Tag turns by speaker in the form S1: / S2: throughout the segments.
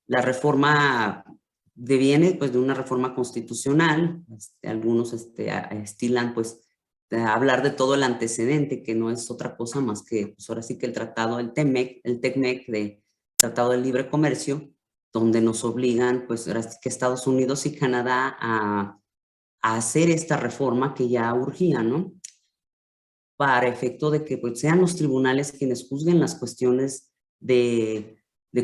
S1: La reforma deviene pues de una reforma constitucional. Algunos estilan pues hablar de todo el antecedente, que no es otra cosa más que pues ahora sí que el tratado, el TECMEC de Tratado de Libre Comercio, donde nos obligan pues ahora sí que Estados Unidos y Canadá a hacer esta reforma que ya urgía, ¿no? Para efecto de que pues, sean los tribunales quienes juzguen las cuestiones de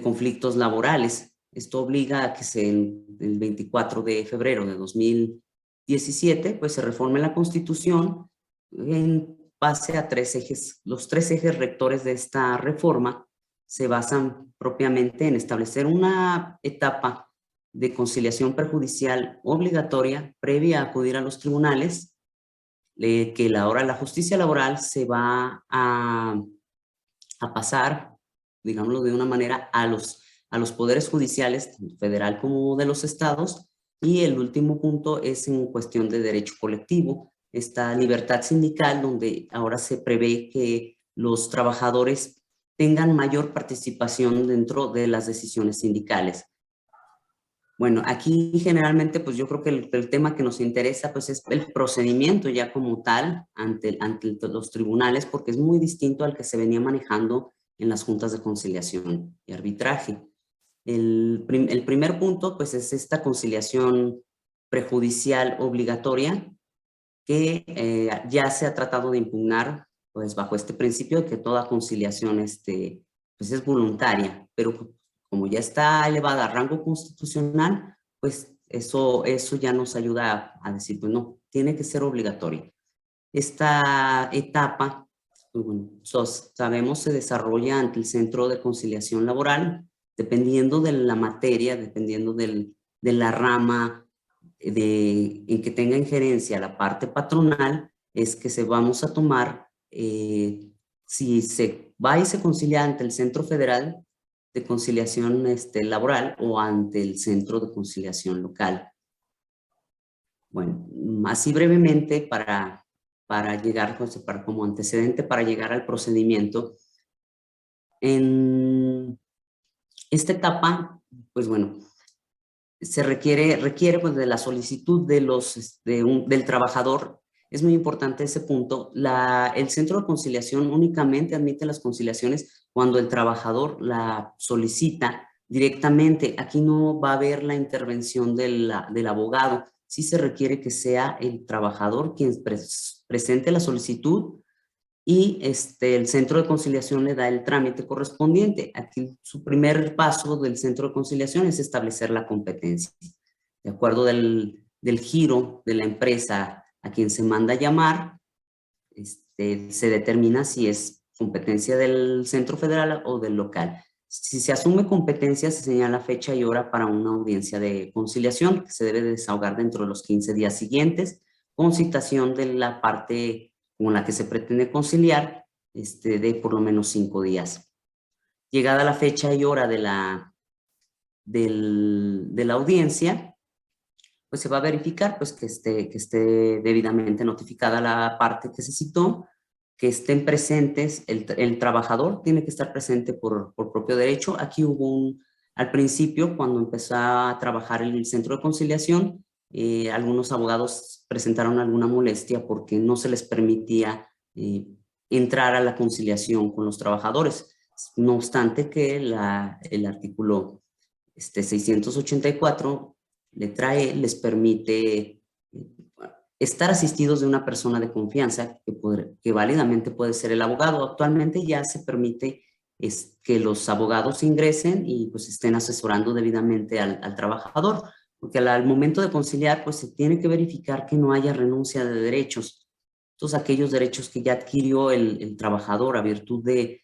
S1: conflictos laborales. Esto obliga a que el 24 de febrero de 2017 pues se reforme la Constitución en base a 3 ejes. Los 3 ejes rectores de esta reforma se basan propiamente en establecer una etapa de conciliación perjudicial obligatoria previa a acudir a los tribunales, que ahora la justicia laboral se va a pasar, digámoslo de una manera, a los poderes judiciales, tanto federal como de los estados. Y el último punto es en cuestión de derecho colectivo, esta libertad sindical, donde ahora se prevé que los trabajadores tengan mayor participación dentro de las decisiones sindicales. Bueno, aquí generalmente pues yo creo que el tema que nos interesa pues es el procedimiento ya como tal ante los tribunales, porque es muy distinto al que se venía manejando en las juntas de conciliación y arbitraje. El primer punto pues es esta conciliación prejudicial obligatoria que ya se ha tratado de impugnar pues bajo este principio de que toda conciliación pues es voluntaria, pero como ya está elevada a rango constitucional, pues eso ya nos ayuda a decir, pues no, tiene que ser obligatorio. Esta etapa, pues bueno, sabemos, se desarrolla ante el Centro de Conciliación Laboral, dependiendo de la materia, dependiendo de la rama en que tenga injerencia la parte patronal, es que vamos a tomar, si se va y se concilia ante el Centro Federal de Conciliación Laboral o ante el Centro de Conciliación Local. Bueno, así brevemente para llegar, como antecedente para llegar al procedimiento. En esta etapa, pues bueno, se requiere pues de la solicitud del trabajador. Es muy importante ese punto. El Centro de Conciliación únicamente admite las conciliaciones cuando el trabajador la solicita directamente. Aquí no va a haber la intervención del abogado. Sí se requiere que sea el trabajador quien presente la solicitud y el Centro de Conciliación le da el trámite correspondiente. Aquí su primer paso del Centro de Conciliación es establecer la competencia. De acuerdo del giro de la empresa a quien se manda a llamar, se determina si es competencia del Centro Federal o del local. Si se asume competencia, se señala fecha y hora para una audiencia de conciliación que se debe desahogar dentro de los 15 días siguientes, con citación de la parte con la que se pretende conciliar, de por lo menos 5 días. Llegada la fecha y hora de la audiencia, pues se va a verificar pues, que esté debidamente notificada la parte que se citó, que estén presentes, el trabajador tiene que estar presente por propio derecho. Aquí hubo al principio, cuando empezó a trabajar el Centro de Conciliación, algunos abogados presentaron alguna molestia porque no se les permitía entrar a la conciliación con los trabajadores. No obstante que el artículo 684, letra E, les permite estar asistidos de una persona de confianza que válidamente puede ser el abogado. Actualmente ya se permite que los abogados ingresen y pues estén asesorando debidamente al trabajador, porque al momento de conciliar pues se tiene que verificar que no haya renuncia de derechos. Todos aquellos derechos que ya adquirió el trabajador a virtud de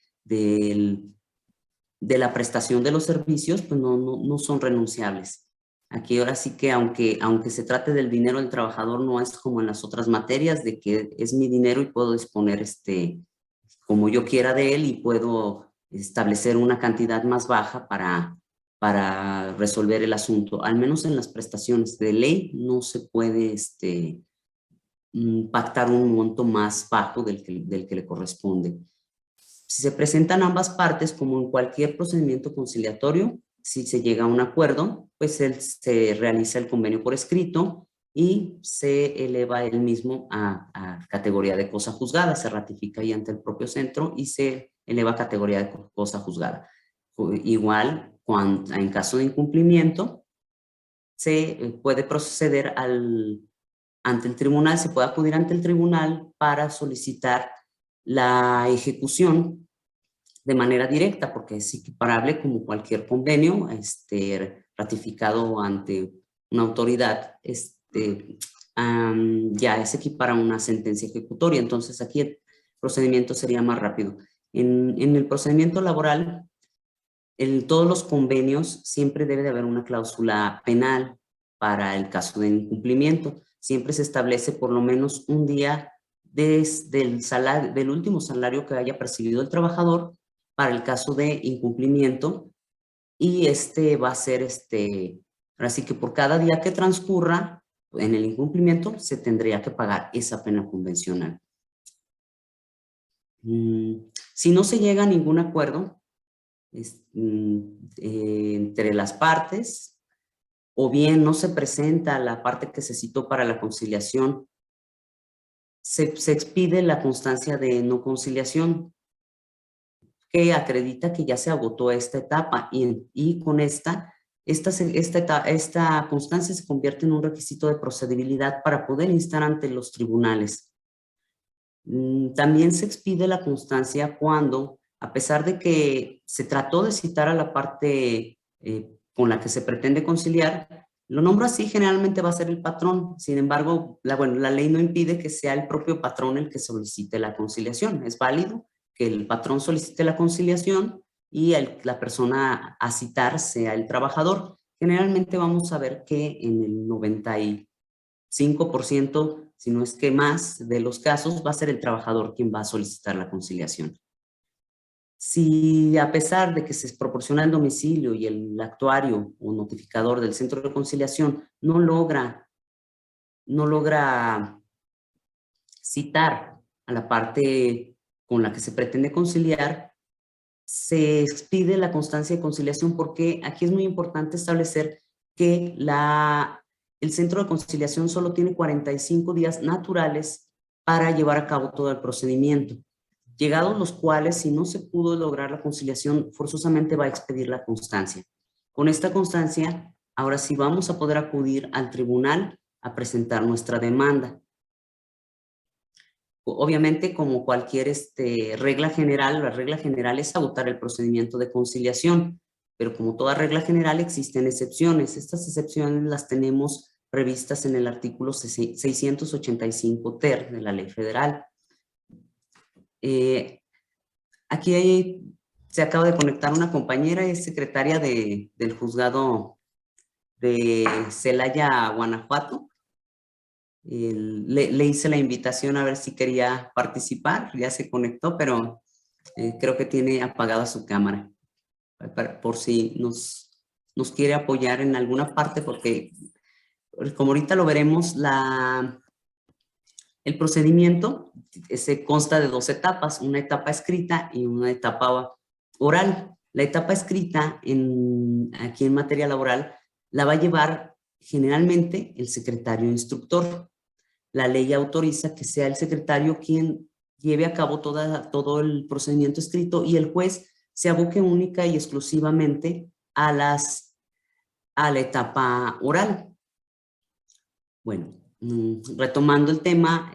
S1: la prestación de los servicios, pues no son renunciables. Aquí ahora sí que aunque se trate del dinero del trabajador, no es como en las otras materias de que es mi dinero y puedo disponer como yo quiera de él y puedo establecer una cantidad más baja para resolver el asunto. Al menos en las prestaciones de ley no se puede pactar un monto más bajo del que le corresponde. Si se presentan ambas partes, como en cualquier procedimiento conciliatorio, si se llega a un acuerdo, pues se realiza el convenio por escrito y se eleva el mismo a categoría de cosa juzgada, se ratifica ahí ante el propio centro y se eleva a categoría de cosa juzgada. Igual, en caso de incumplimiento, se puede proceder ante el tribunal, se puede acudir ante el tribunal para solicitar la ejecución de manera directa, porque es equiparable como cualquier convenio ratificado ante una autoridad, ya es equipara a una sentencia ejecutoria. Entonces aquí el procedimiento sería más rápido. En el procedimiento laboral, en todos los convenios siempre debe de haber una cláusula penal para el caso de incumplimiento. Siempre se establece por lo menos un día desde del último salario que haya percibido el trabajador para el caso de incumplimiento, y va a ser así que por cada día que transcurra en el incumplimiento se tendría que pagar esa pena convencional. Si no se llega a ningún acuerdo entre las partes, o bien no se presenta la parte que se citó para la conciliación, se expide la constancia de no conciliación, que acredita que ya se agotó esta etapa, y con esta constancia se convierte en un requisito de procedibilidad para poder instar ante los tribunales. También se expide la constancia cuando, a pesar de que se trató de citar a la parte con la que se pretende conciliar, lo nombro así, generalmente va a ser el patrón. Sin embargo, la ley no impide que sea el propio patrón el que solicite la conciliación. Es válido que el patrón solicite la conciliación y la persona a citar sea el trabajador. Generalmente vamos a ver que en el 95%, si no es que más, de los casos va a ser el trabajador quien va a solicitar la conciliación. Si a pesar de que se proporciona el domicilio y el actuario o notificador del centro de conciliación no logra citar a la parte con la que se pretende conciliar, se expide la constancia de conciliación, porque aquí es muy importante establecer que el centro de conciliación solo tiene 45 días naturales para llevar a cabo todo el procedimiento, llegados los cuales, si no se pudo lograr la conciliación, forzosamente va a expedir la constancia. Con esta constancia, ahora sí vamos a poder acudir al tribunal a presentar nuestra demanda. Obviamente, como cualquier regla general, la regla general es agotar el procedimiento de conciliación, pero como toda regla general existen excepciones. Estas excepciones las tenemos previstas en el artículo 685 ter de la Ley Federal. Aquí se acaba de conectar una compañera, es secretaria del juzgado de Celaya, Guanajuato. Le hice la invitación a ver si quería participar, ya se conectó, pero creo que tiene apagada su cámara, por si nos quiere apoyar en alguna parte, porque como ahorita lo veremos, el procedimiento se consta de dos etapas, una etapa escrita y una etapa oral. La etapa escrita aquí en materia laboral la va a llevar generalmente el secretario instructor. La ley autoriza que sea el secretario quien lleve a cabo todo el procedimiento escrito, y el juez se aboque única y exclusivamente a la etapa oral. Bueno, retomando el tema,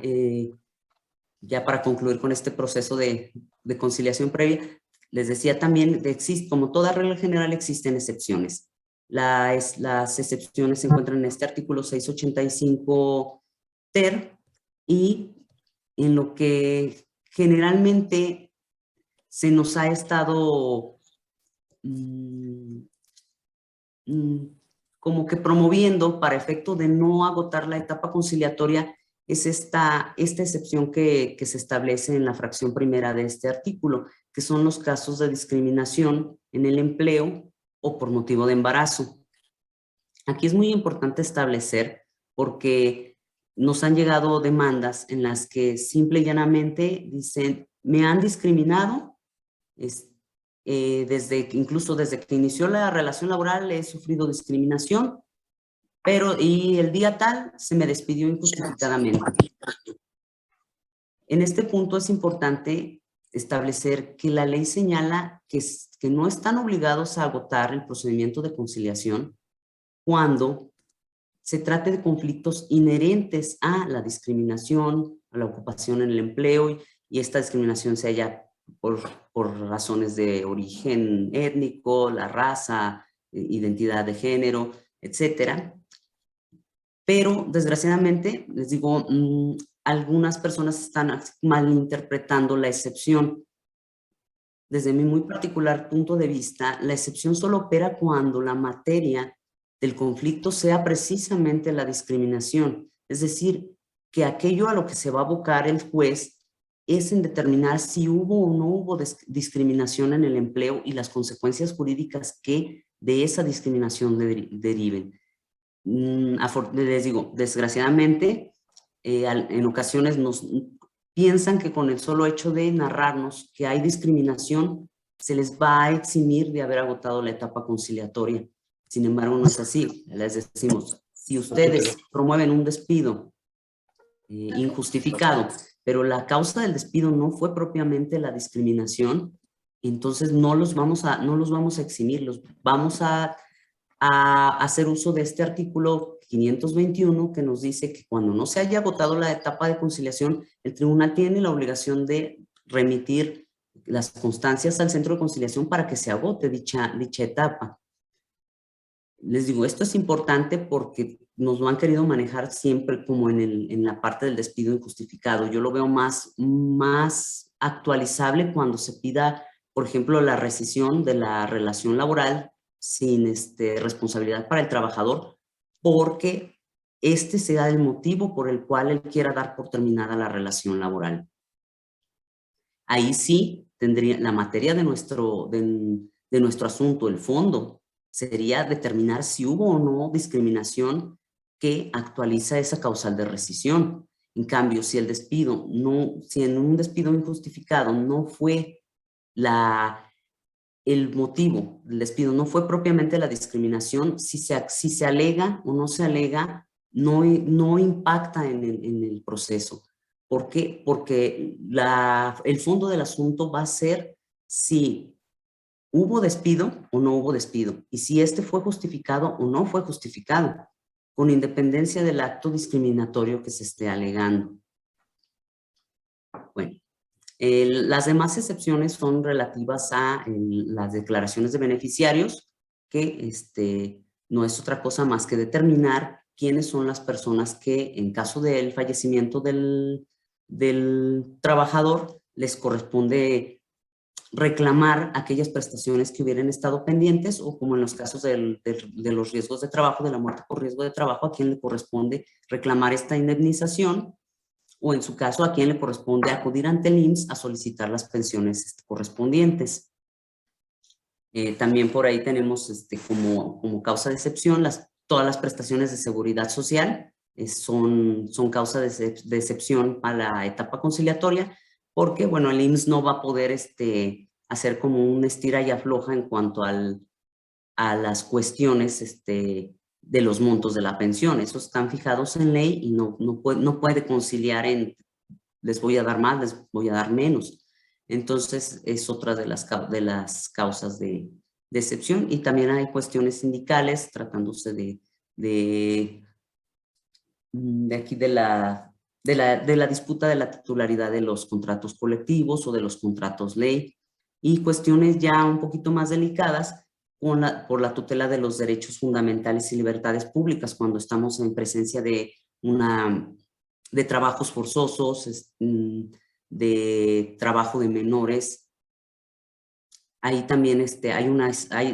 S1: ya para concluir con este proceso de conciliación previa, les decía también, como toda regla general existen excepciones. Las excepciones se encuentran en este artículo 685 ter, y en lo que generalmente se nos ha estado como que promoviendo para efecto de no agotar la etapa conciliatoria, es esta excepción que se establece en la fracción primera de este artículo, que son los casos de discriminación en el empleo o por motivo de embarazo. Aquí es muy importante establecer, porque nos han llegado demandas en las que simple y llanamente dicen, me han discriminado Incluso desde que inició la relación laboral he sufrido discriminación, y el día tal se me despidió injustificadamente. En este punto es importante establecer que la ley señala que no están obligados a agotar el procedimiento de conciliación cuando se trate de conflictos inherentes a la discriminación, a la ocupación en el empleo, y esta discriminación se haya por razones de origen étnico, la raza, identidad de género, etcétera. Pero desgraciadamente, les digo, algunas personas están malinterpretando la excepción. Desde mi muy particular punto de vista, la excepción solo opera cuando la materia del conflicto sea precisamente la discriminación. Es decir, que aquello a lo que se va a abocar el juez es en determinar si hubo o no hubo discriminación en el empleo y las consecuencias jurídicas que de esa discriminación deriven. Les digo, desgraciadamente, en ocasiones piensan que con el solo hecho de narrarnos que hay discriminación, se les va a eximir de haber agotado la etapa conciliatoria. Sin embargo, no es así. Les decimos, si ustedes promueven un despido injustificado, pero la causa del despido no fue propiamente la discriminación, entonces no los vamos a eximir, los vamos a hacer uso de este artículo 521 que nos dice que cuando no se haya agotado la etapa de conciliación, el tribunal tiene la obligación de remitir las constancias al centro de conciliación para que se agote dicha etapa. Les digo, esto es importante porque nos lo han querido manejar siempre como en la parte del despido injustificado. Yo lo veo más actualizable cuando se pida, por ejemplo, la rescisión de la relación laboral sin responsabilidad para el trabajador, porque sea el motivo por el cual él quiera dar por terminada la relación laboral. Ahí sí tendría la materia de nuestro asunto, el fondo, sería determinar si hubo o no discriminación que actualiza esa causal de rescisión. En cambio, si en un despido injustificado no fue el motivo del despido, no fue propiamente la discriminación, si se alega o no se alega, no impacta en el proceso. ¿Por qué? Porque el fondo del asunto va a ser si hubo despido o no hubo despido, y si fue justificado o no fue justificado, con independencia del acto discriminatorio que se esté alegando. Bueno, las demás excepciones son relativas a las declaraciones de beneficiarios, que no es otra cosa más que determinar quiénes son las personas que en caso del fallecimiento del trabajador les corresponde reclamar aquellas prestaciones que hubieran estado pendientes, o como en los casos de los riesgos de trabajo, de la muerte por riesgo de trabajo, a quien le corresponde reclamar esta indemnización, o en su caso a quien le corresponde acudir ante el IMSS a solicitar las pensiones correspondientes. También por ahí tenemos como causa de excepción todas las prestaciones de seguridad social, son causa de excepción a la etapa conciliatoria, porque, bueno, el IMSS no va a poder hacer como un estira y afloja en cuanto a las cuestiones de los montos de la pensión. Esos están fijados en ley y no puede conciliar les voy a dar más, les voy a dar menos. Entonces, es otra de las causas de excepción. Y también hay cuestiones sindicales, tratándose de la disputa de la titularidad de los contratos colectivos o de los contratos ley, y cuestiones ya un poquito más delicadas por la tutela de los derechos fundamentales y libertades públicas, cuando estamos en presencia de trabajos forzosos, de trabajo de menores. Ahí también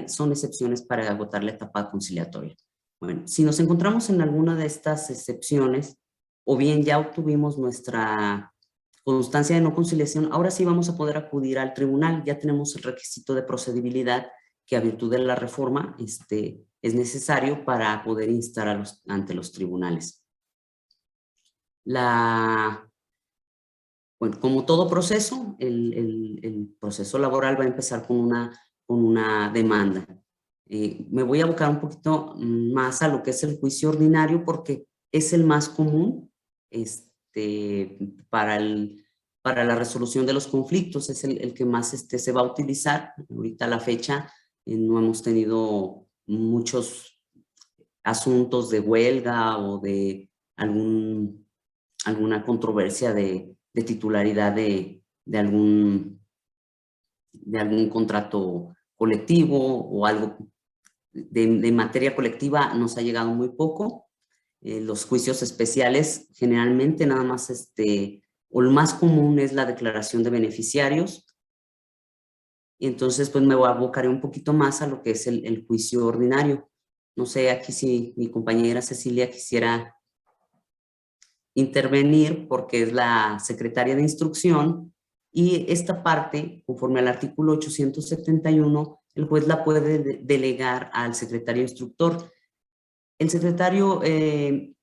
S1: son excepciones para agotar la etapa conciliatoria. Bueno, si nos encontramos en alguna de estas excepciones, o bien ya obtuvimos nuestra constancia de no conciliación, ahora sí vamos a poder acudir al tribunal. Ya tenemos el requisito de procedibilidad que a virtud de la reforma es necesario para poder instar ante los tribunales. bueno, como todo proceso, el proceso laboral va a empezar con una demanda. Me voy a abocar un poquito más a lo que es el juicio ordinario porque es el más común para la resolución de los conflictos, es el que más se va a utilizar. Ahorita a la fecha no hemos tenido muchos asuntos de huelga o de alguna controversia de titularidad de algún contrato colectivo o algo de materia colectiva. Nos ha llegado muy poco. Los juicios especiales generalmente nada más o lo más común es la declaración de beneficiarios. Y entonces pues me abocaré un poquito más a lo que es el juicio ordinario. No sé aquí si mi compañera Cecilia quisiera intervenir porque es la secretaria de instrucción, y esta parte, conforme al artículo 871, el juez la puede delegar al secretario instructor. El secretario, el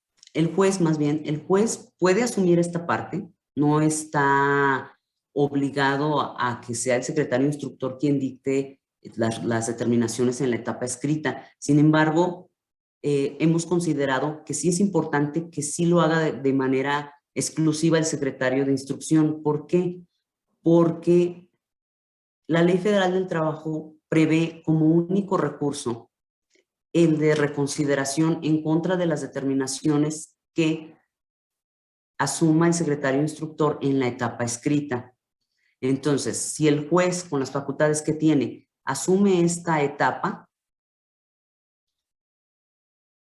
S1: juez más bien, el juez puede asumir esta parte, no está obligado a que sea el secretario instructor quien dicte las determinaciones en la etapa escrita. Sin embargo, hemos considerado que sí es importante que sí lo haga de manera exclusiva el secretario de instrucción. ¿Por qué? Porque la Ley Federal del Trabajo prevé como único recurso el de reconsideración en contra de las determinaciones que asuma el secretario instructor en la etapa escrita. Entonces, si el juez, con las facultades que tiene, asume esta etapa,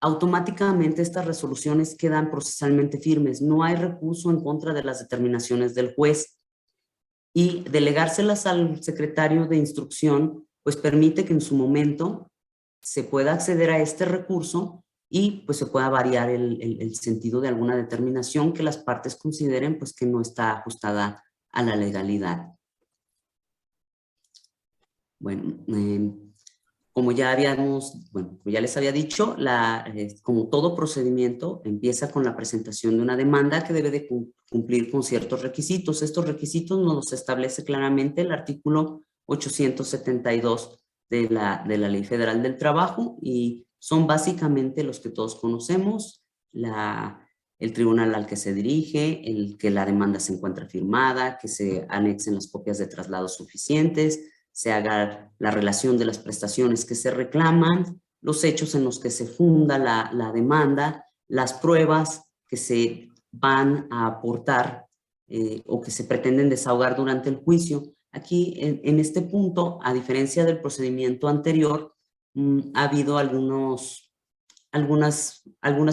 S1: automáticamente estas resoluciones quedan procesalmente firmes. No hay recurso en contra de las determinaciones del juez. Y delegárselas al secretario de instrucción, pues permite que en su momento se pueda acceder a este recurso y pues se pueda variar el sentido de alguna determinación que las partes consideren pues que no está ajustada a la legalidad. Bueno, como ya les había dicho, como todo procedimiento empieza con la presentación de una demanda que debe de cumplir con ciertos requisitos. Estos requisitos nos los establece claramente el artículo 872 de la Ley Federal del Trabajo, y son básicamente los que todos conocemos: el tribunal al que se dirige, que la demanda se encuentra firmada, que se anexen las copias de traslado suficientes, se haga la relación de las prestaciones que se reclaman, los hechos en los que se funda la demanda, las pruebas que se van a aportar o que se pretenden desahogar durante el juicio. Aquí, en este punto, a diferencia del procedimiento anterior, ha habido algunas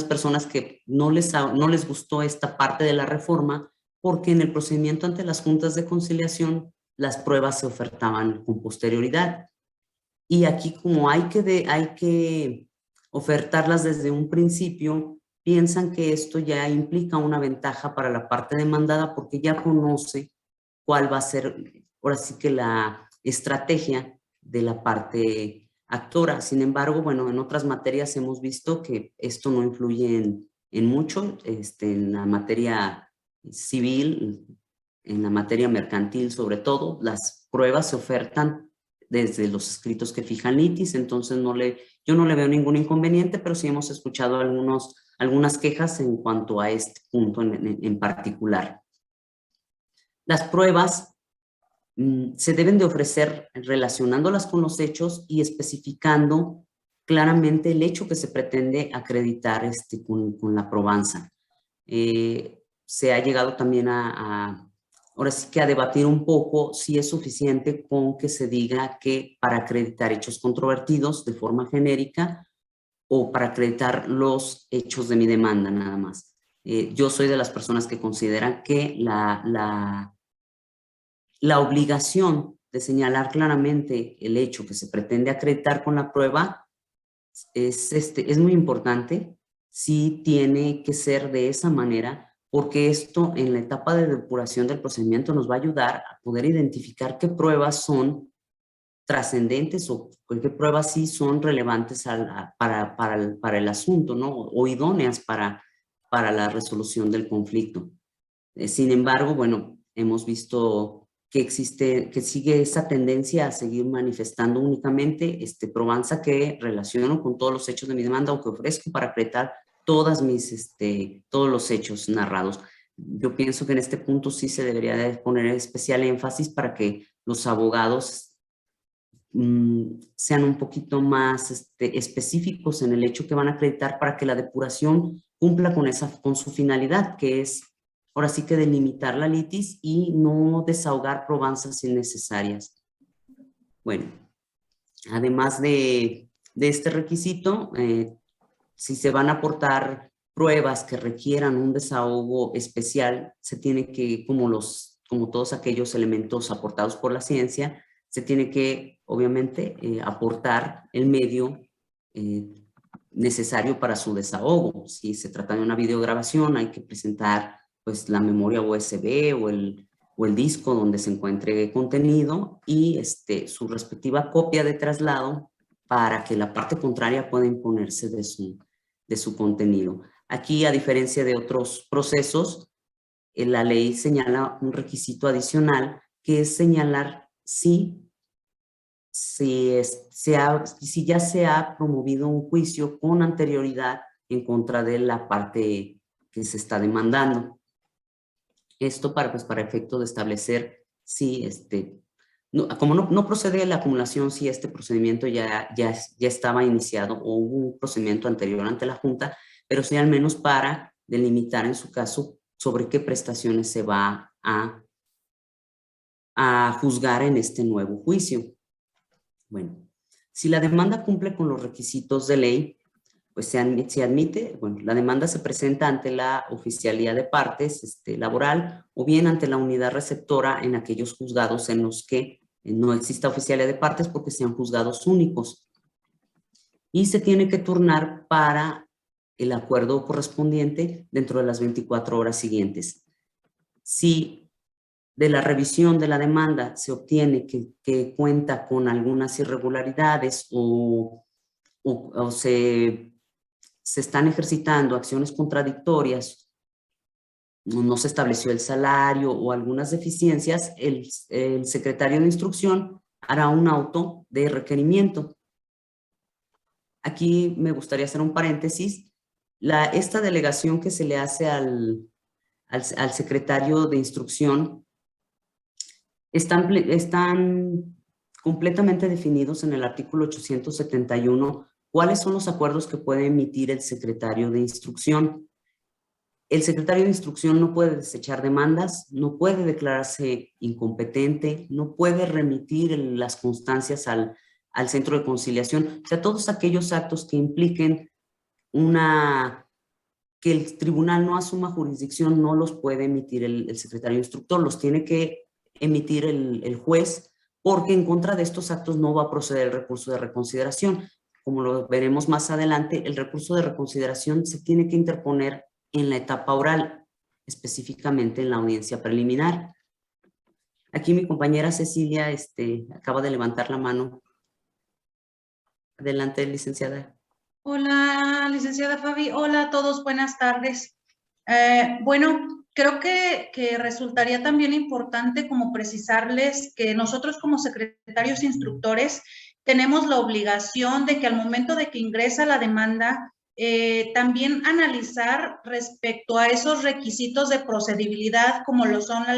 S1: personas que no les gustó esta parte de la reforma, porque en el procedimiento ante las juntas de conciliación las pruebas se ofertaban con posterioridad. Y aquí, como hay que ofertarlas desde un principio, piensan que esto ya implica una ventaja para la parte demandada porque ya conoce cuál va a ser, ahora sí que la estrategia de la parte actora. Sin embargo, bueno, en otras materias hemos visto que esto no influye en mucho, en la materia civil, en la materia mercantil sobre todo, las pruebas se ofertan desde los escritos que fija el ITIS, entonces yo no le veo ningún inconveniente, pero sí hemos escuchado algunas quejas en cuanto a este punto en particular. Las pruebas se deben de ofrecer relacionándolas con los hechos y especificando claramente el hecho que se pretende acreditar con la probanza. Se ha llegado también ahora sí que a debatir un poco si es suficiente con que se diga que para acreditar hechos controvertidos de forma genérica o para acreditar los hechos de mi demanda nada más. Yo soy de las personas que consideran que la obligación de señalar claramente el hecho que se pretende acreditar con la prueba es muy importante. Sí tiene que ser de esa manera, porque esto en la etapa de depuración del procedimiento nos va a ayudar a poder identificar qué pruebas son trascendentes o qué pruebas sí son relevantes para el asunto, ¿no? O idóneas para la resolución del conflicto. Sin embargo, bueno, hemos visto que sigue esa tendencia a seguir manifestando únicamente probanza que relaciono con todos los hechos de mi demanda o que ofrezco para acreditar todos los hechos narrados. Yo pienso que en este punto sí se debería de poner especial énfasis para que los abogados sean un poquito más específicos en el hecho que van a acreditar para que la depuración cumpla con su finalidad, que es ahora sí que delimitar la litis y no desahogar probanzas innecesarias. Bueno, además de este requisito, si se van a aportar pruebas que requieran un desahogo especial, se tiene que, como todos aquellos elementos aportados por la ciencia, se tiene que, obviamente, aportar el medio necesario para su desahogo. Si se trata de una videograbación, hay que presentar pues la memoria USB o el disco donde se encuentre contenido y su respectiva copia de traslado para que la parte contraria pueda imponerse de su contenido. Aquí, a diferencia de otros procesos, la ley señala un requisito adicional que es señalar si ya se ha promovido un juicio con anterioridad en contra de la parte que se está demandando. Esto para efecto de establecer si como no procede la acumulación si este procedimiento ya estaba iniciado o hubo un procedimiento anterior ante la Junta, pero sí al menos para delimitar en su caso sobre qué prestaciones se va a juzgar en este nuevo juicio. Bueno, si la demanda cumple con los requisitos de ley, pues se admite, bueno, la demanda se presenta ante la oficialía de partes laboral o bien ante la unidad receptora en aquellos juzgados en los que no exista oficialía de partes porque sean juzgados únicos. Y se tiene que turnar para el acuerdo correspondiente dentro de las 24 horas siguientes. Si de la revisión de la demanda se obtiene que cuenta con algunas irregularidades o se están ejercitando acciones contradictorias, no se estableció el salario o algunas deficiencias, el secretario de instrucción hará un auto de requerimiento. Aquí me gustaría hacer un paréntesis. Esta delegación que se le hace al secretario de instrucción están completamente definidos en el artículo 871 cuáles son los acuerdos que puede emitir el secretario de instrucción. El secretario de instrucción no puede desechar demandas, no puede declararse incompetente, no puede remitir las constancias al centro de conciliación. O sea, todos aquellos actos que impliquen que el tribunal no asuma jurisdicción no los puede emitir el secretario instructor, los tiene que emitir el juez, porque en contra de estos actos no va a proceder el recurso de reconsideración. Como lo veremos más adelante, el recurso de reconsideración se tiene que interponer en la etapa oral, específicamente en la audiencia preliminar. Aquí mi compañera Cecilia acaba de levantar la mano. Adelante, licenciada.
S2: Hola, licenciada Fabi. Hola a todos, buenas tardes. Bueno, creo que resultaría también importante como precisarles que nosotros como secretarios instructores tenemos la obligación de que al momento de que ingresa la demanda, también analizar respecto a esos requisitos de procedibilidad como lo son la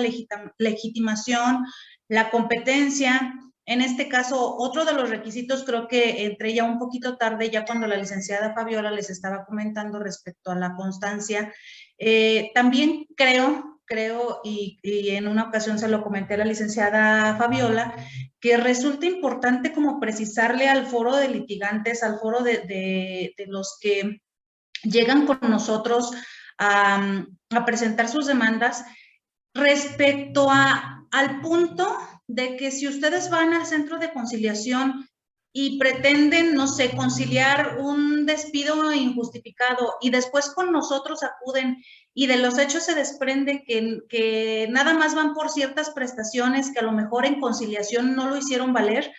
S2: legitimación, la competencia. En este caso, otro de los requisitos, creo que entré ya un poquito tarde, ya cuando la licenciada Fabiola les estaba comentando respecto a la constancia. También creo, y en una ocasión se lo comenté a la licenciada Fabiola, que resulta importante como precisarle al foro de litigantes, al foro de los que llegan con nosotros a presentar sus demandas, respecto al punto de que si ustedes van al centro de conciliación y pretenden, no sé, conciliar un despido injustificado y después con nosotros acuden y de los hechos se desprende que nada más van por ciertas prestaciones que a lo mejor en conciliación no lo hicieron valer,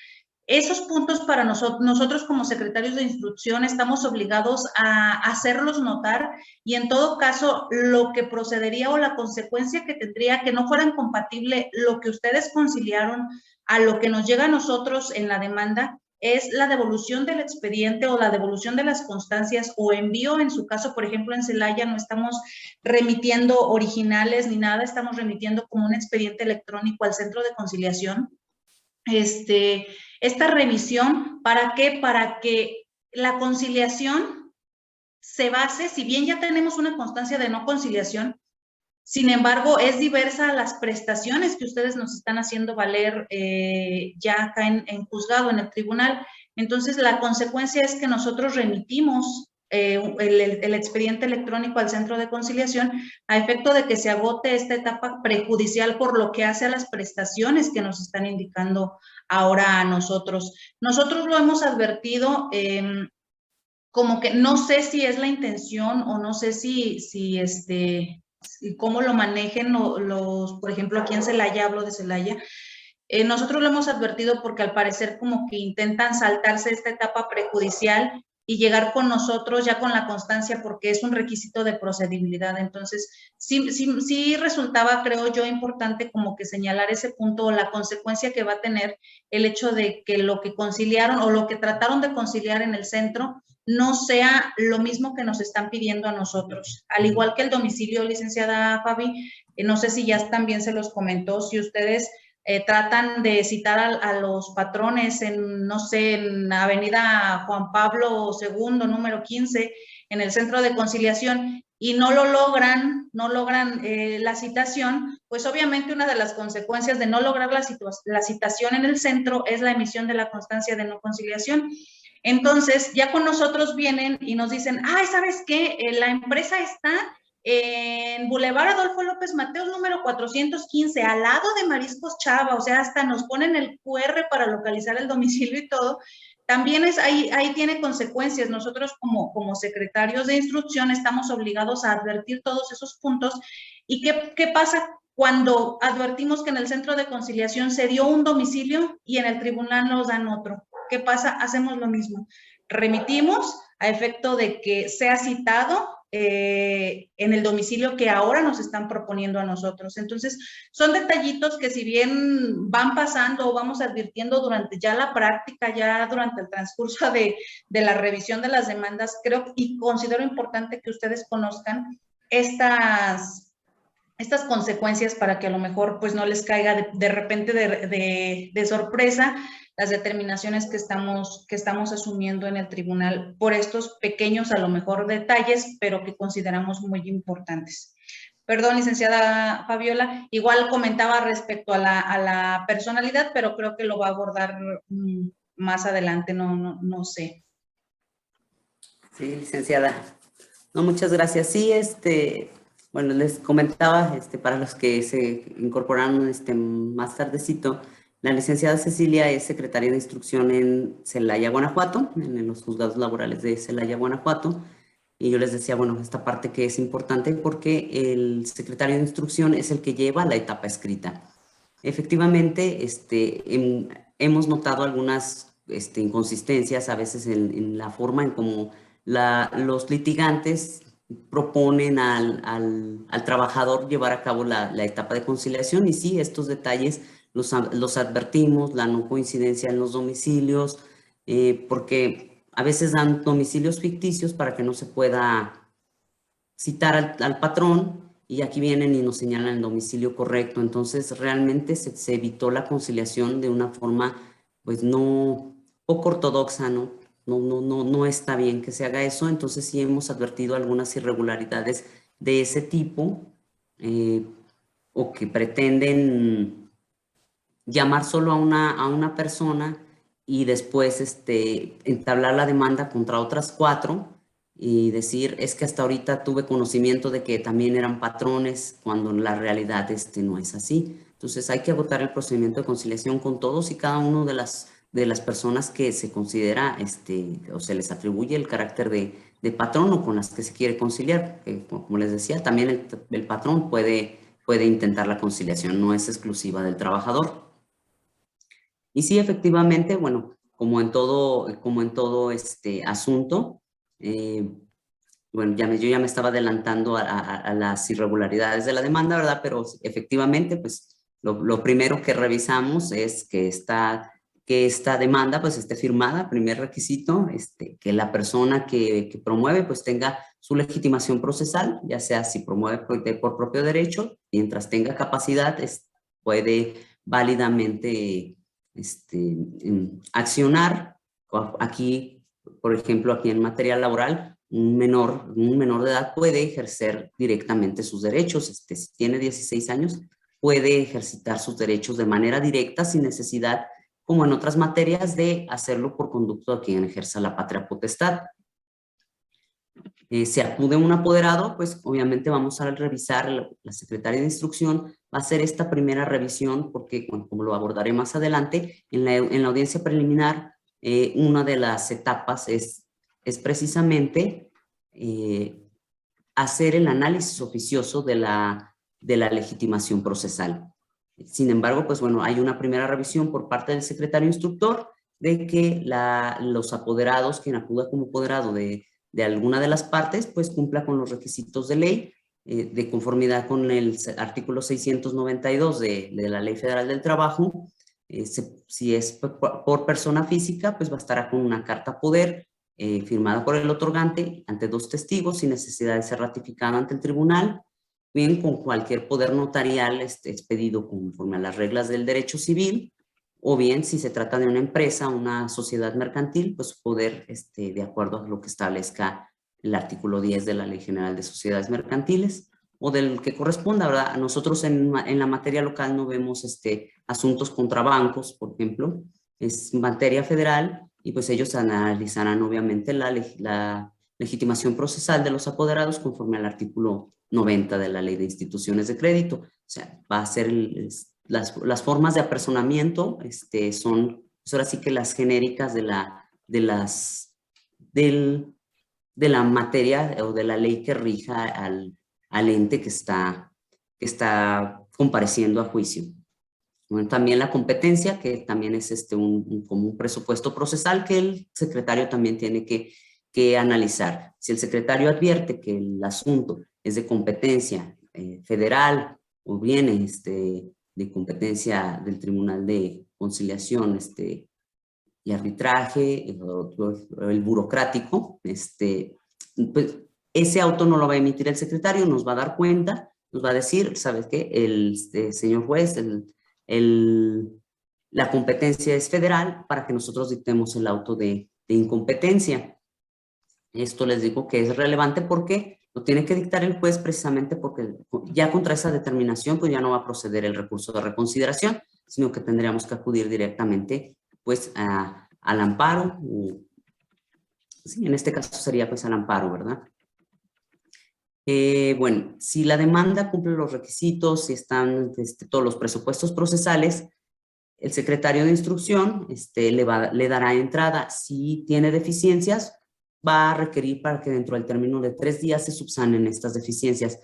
S2: Esos puntos para nosotros como secretarios de instrucción estamos obligados a hacerlos notar y en todo caso lo que procedería o la consecuencia que tendría que no fueran compatible lo que ustedes conciliaron a lo que nos llega a nosotros en la demanda es la devolución del expediente o la devolución de las constancias o envío, en su caso, por ejemplo, en Celaya no estamos remitiendo originales ni nada, estamos remitiendo como un expediente electrónico al centro de conciliación. Esta revisión, ¿para qué? Para que la conciliación se base, si bien ya tenemos una constancia de no conciliación, sin embargo, es diversa a las prestaciones que ustedes nos están haciendo valer ya acá en juzgado, en el tribunal. Entonces, la consecuencia es que nosotros remitimos el expediente electrónico al centro de conciliación a efecto de que se agote esta etapa prejudicial por lo que hace a las prestaciones que nos están indicando ahora a nosotros. Nosotros lo hemos advertido como que no sé si es la intención o no sé si cómo lo manejen por ejemplo, aquí en Celaya, hablo de Celaya, nosotros lo hemos advertido porque al parecer como que intentan saltarse esta etapa prejudicial y llegar con nosotros ya con la constancia porque es un requisito de procedibilidad. Entonces, sí resultaba, creo yo, importante como que señalar ese punto o la consecuencia que va a tener el hecho de que lo que conciliaron o lo que trataron de conciliar en el centro no sea lo mismo que nos están pidiendo a nosotros. Al igual que el domicilio, licenciada Fabi, no sé si ya también se los comentó, si ustedes tratan de citar a los patrones en, no sé, en Avenida Juan Pablo II, número 15, en el centro de conciliación, y no logran la citación, pues obviamente una de las consecuencias de no lograr la citación en el centro es la emisión de la constancia de no conciliación. Entonces, ya con nosotros vienen y nos dicen, ay, ¿sabes qué? La empresa está en Boulevard Adolfo López Mateos, número 415, al lado de Mariscos Chava, o sea, hasta nos ponen el QR para localizar el domicilio y todo. También ahí tiene consecuencias. Nosotros como secretarios de instrucción estamos obligados a advertir todos esos puntos. ¿Y qué pasa cuando advertimos que en el centro de conciliación se dio un domicilio y en el tribunal nos dan otro? ¿Qué pasa? Hacemos lo mismo. Remitimos a efecto de que sea citado en el domicilio que ahora nos están proponiendo a nosotros. Entonces, son detallitos que si bien van pasando o vamos advirtiendo durante ya la práctica, ya durante el transcurso de la revisión de las demandas, creo y considero importante que ustedes conozcan estas consecuencias para que a lo mejor pues no les caiga de repente de sorpresa las determinaciones que estamos asumiendo en el tribunal por estos pequeños, a lo mejor, detalles, pero que consideramos muy importantes. Perdón, licenciada Fabiola, igual comentaba respecto a la personalidad, pero creo que lo va a abordar más adelante, no sé.
S1: Sí, licenciada. No, muchas gracias. Sí, bueno, les comentaba, para los que se incorporaron más tardecito, la licenciada Cecilia es secretaria de instrucción en Celaya, Guanajuato, en los juzgados laborales de Celaya, Guanajuato. Y yo les decía, bueno, esta parte que es importante porque el secretario de instrucción es el que lleva la etapa escrita. Efectivamente, hemos notado algunas inconsistencias a veces en la forma en cómo los litigantes proponen al trabajador llevar a cabo la etapa de conciliación, y sí, estos detalles los advertimos, la no coincidencia en los domicilios, porque a veces dan domicilios ficticios para que no se pueda citar al patrón, y aquí vienen y nos señalan el domicilio correcto. Entonces realmente se evitó la conciliación de una forma pues poco ortodoxa, ¿no? No está bien que se haga eso. Entonces sí hemos advertido algunas irregularidades de ese tipo, o que pretenden llamar solo a una persona y después entablar la demanda contra otras 4 y decir, es que hasta ahorita tuve conocimiento de que también eran patrones, cuando en la realidad no es así. Entonces hay que agotar el procedimiento de conciliación con todos y cada uno de las personas que se considera o se les atribuye el carácter de patrón, o con las que se quiere conciliar. Como les decía, también el patrón puede intentar la conciliación, no es exclusiva del trabajador. Y sí, efectivamente, bueno, como en todo asunto, bueno, yo ya me estaba adelantando a las irregularidades de la demanda, ¿verdad? Pero efectivamente, pues lo primero que revisamos es que esta demanda pues esté firmada, primer requisito, que la persona que promueve pues tenga su legitimación procesal, ya sea si promueve por propio derecho, mientras tenga capacidad, puede válidamente accionar. Aquí, por ejemplo, aquí en materia laboral, un menor de edad puede ejercer directamente sus derechos. Si tiene 16 años, puede ejercitar sus derechos de manera directa sin necesidad, como en otras materias, de hacerlo por conducto a quien ejerza la patria potestad. Si acude un apoderado, pues obviamente vamos a revisar, la secretaria de instrucción va a hacer esta primera revisión, porque como lo abordaré más adelante, en la audiencia preliminar, una de las etapas es precisamente hacer el análisis oficioso de la legitimación procesal. Sin embargo, pues bueno, hay una primera revisión por parte del secretario instructor de que los apoderados, quien acuda como apoderado de alguna de las partes, pues cumpla con los requisitos de ley, de conformidad con el artículo 692 de la Ley Federal del Trabajo. Si es por persona física, pues bastará con una carta poder firmada por el otorgante ante 2 testigos sin necesidad de ser ratificada ante el tribunal, bien con cualquier poder notarial expedido conforme a las reglas del derecho civil, o bien si se trata de una empresa, una sociedad mercantil, pues poder, de acuerdo a lo que establezca el artículo 10 de la Ley General de Sociedades Mercantiles, o del que corresponda, ¿verdad? Nosotros en la materia local no vemos asuntos contra bancos, por ejemplo, es materia federal, y pues ellos analizarán obviamente la legitimación procesal de los apoderados conforme al artículo 90 de la Ley de Instituciones de Crédito. O sea, va a ser las formas de apersonamiento, son pues ahora sí que las genéricas de la materia o de la ley que rija al ente que está compareciendo a juicio. Bueno, también la competencia, que también es como un presupuesto procesal que el secretario también tiene que analizar. Si el secretario advierte que el asunto es de competencia federal o bien de competencia del Tribunal de Conciliación y Arbitraje, el burocrático, pues ese auto no lo va a emitir el secretario, nos va a dar cuenta, nos va a decir, ¿sabes qué? El señor juez, la competencia es federal, para que nosotros dictemos el auto de incompetencia. Esto les digo que es relevante porque lo tiene que dictar el juez, precisamente porque ya contra esa determinación pues ya no va a proceder el recurso de reconsideración, sino que tendríamos que acudir directamente pues al amparo. Sí, en este caso sería pues al amparo, ¿verdad? Bueno, si la demanda cumple los requisitos, si están todos los presupuestos procesales, el secretario de instrucción le dará entrada. Si tiene deficiencias, va a requerir para que dentro del término de 3 días se subsanen estas deficiencias.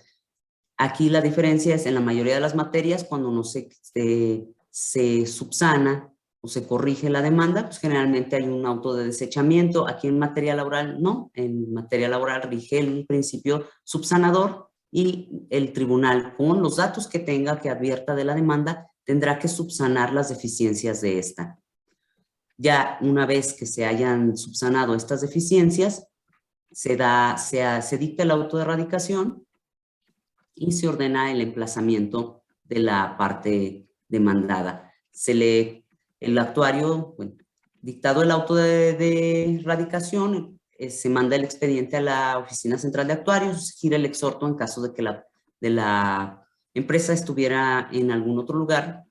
S1: Aquí la diferencia es en la mayoría de las materias, cuando no se subsana o se corrige la demanda, pues generalmente hay un auto de desechamiento. Aquí en materia laboral no, en materia laboral rige el principio subsanador y el tribunal, con los datos que tenga, que advierta de la demanda, tendrá que subsanar las deficiencias de esta. Ya una vez que se hayan subsanado estas deficiencias, se dicta el auto de erradicación y se ordena el emplazamiento de la parte demandada. El actuario, bueno, dictado el auto de erradicación, se manda el expediente a la Oficina Central de Actuarios, gira el exhorto en caso de que la empresa estuviera en algún otro lugar,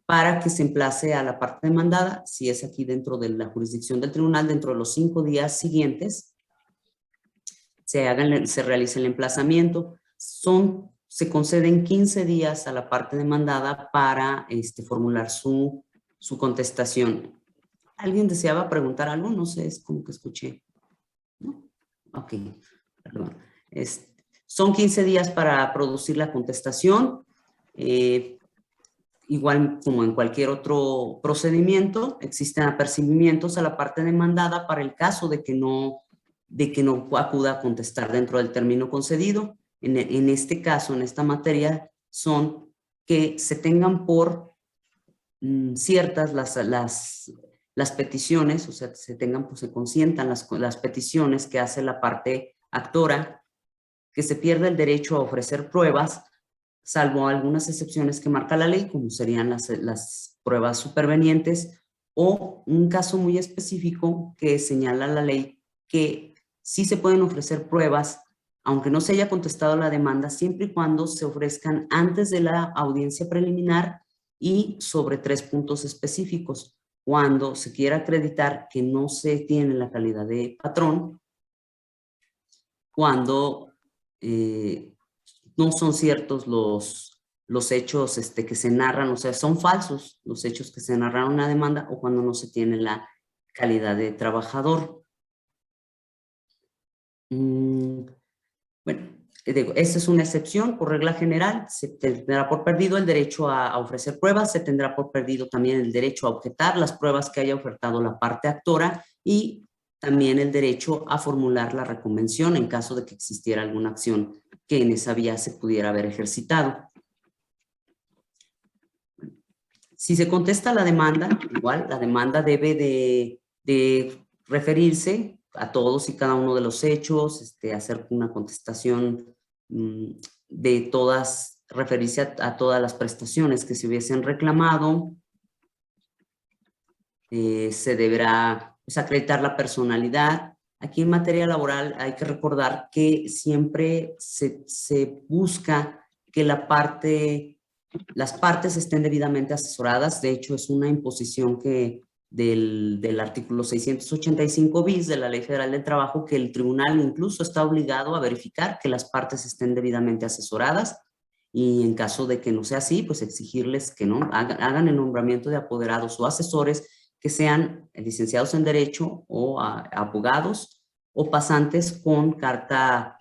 S1: para que se emplace a la parte demandada, si es aquí dentro de la jurisdicción del tribunal, dentro de los 5 días siguientes, se realiza el emplazamiento. Se conceden 15 días a la parte demandada para formular su contestación. ¿Alguien deseaba preguntar algo? No sé, es como que escuché. ¿No? Ok, perdón. Son 15 días para producir la contestación. igual como en cualquier otro procedimiento, existen apercibimientos a la parte demandada para el caso de que no acuda a contestar dentro del término concedido. En este caso, en esta materia, son que se tengan por ciertas las peticiones, o sea, se consientan las peticiones que hace la parte actora, que se pierda el derecho a ofrecer pruebas, salvo algunas excepciones que marca la ley, como serían las pruebas supervenientes, o un caso muy específico que señala la ley que sí se pueden ofrecer pruebas, aunque no se haya contestado la demanda, siempre y cuando se ofrezcan antes de la audiencia preliminar y sobre 3 puntos específicos. Cuando se quiera acreditar que no se tiene la calidad de patrón, cuando no son ciertos los hechos que se narran, o sea, son falsos los hechos que se narraron en la demanda, o cuando no se tiene la calidad de trabajador. Bueno, esta es una excepción. Por regla general, se tendrá por perdido el derecho a ofrecer pruebas, se tendrá por perdido también el derecho a objetar las pruebas que haya ofertado la parte actora y también el derecho a formular la reconvención en caso de que existiera alguna acción que en esa vía se pudiera haber ejercitado. Si se contesta la demanda, igual la demanda debe de referirse a todos y cada uno de los hechos, hacer una contestación de todas, referirse a todas las prestaciones que se hubiesen reclamado. Se deberá pues, acreditar la personalidad. Aquí en materia laboral hay que recordar que siempre se busca que las partes estén debidamente asesoradas. De hecho, es una imposición del artículo 685 bis de la Ley Federal del Trabajo, que el tribunal incluso está obligado a verificar que las partes estén debidamente asesoradas, y en caso de que no sea así, pues exigirles que no hagan el nombramiento de apoderados o asesores que sean licenciados en Derecho o abogados o pasantes con carta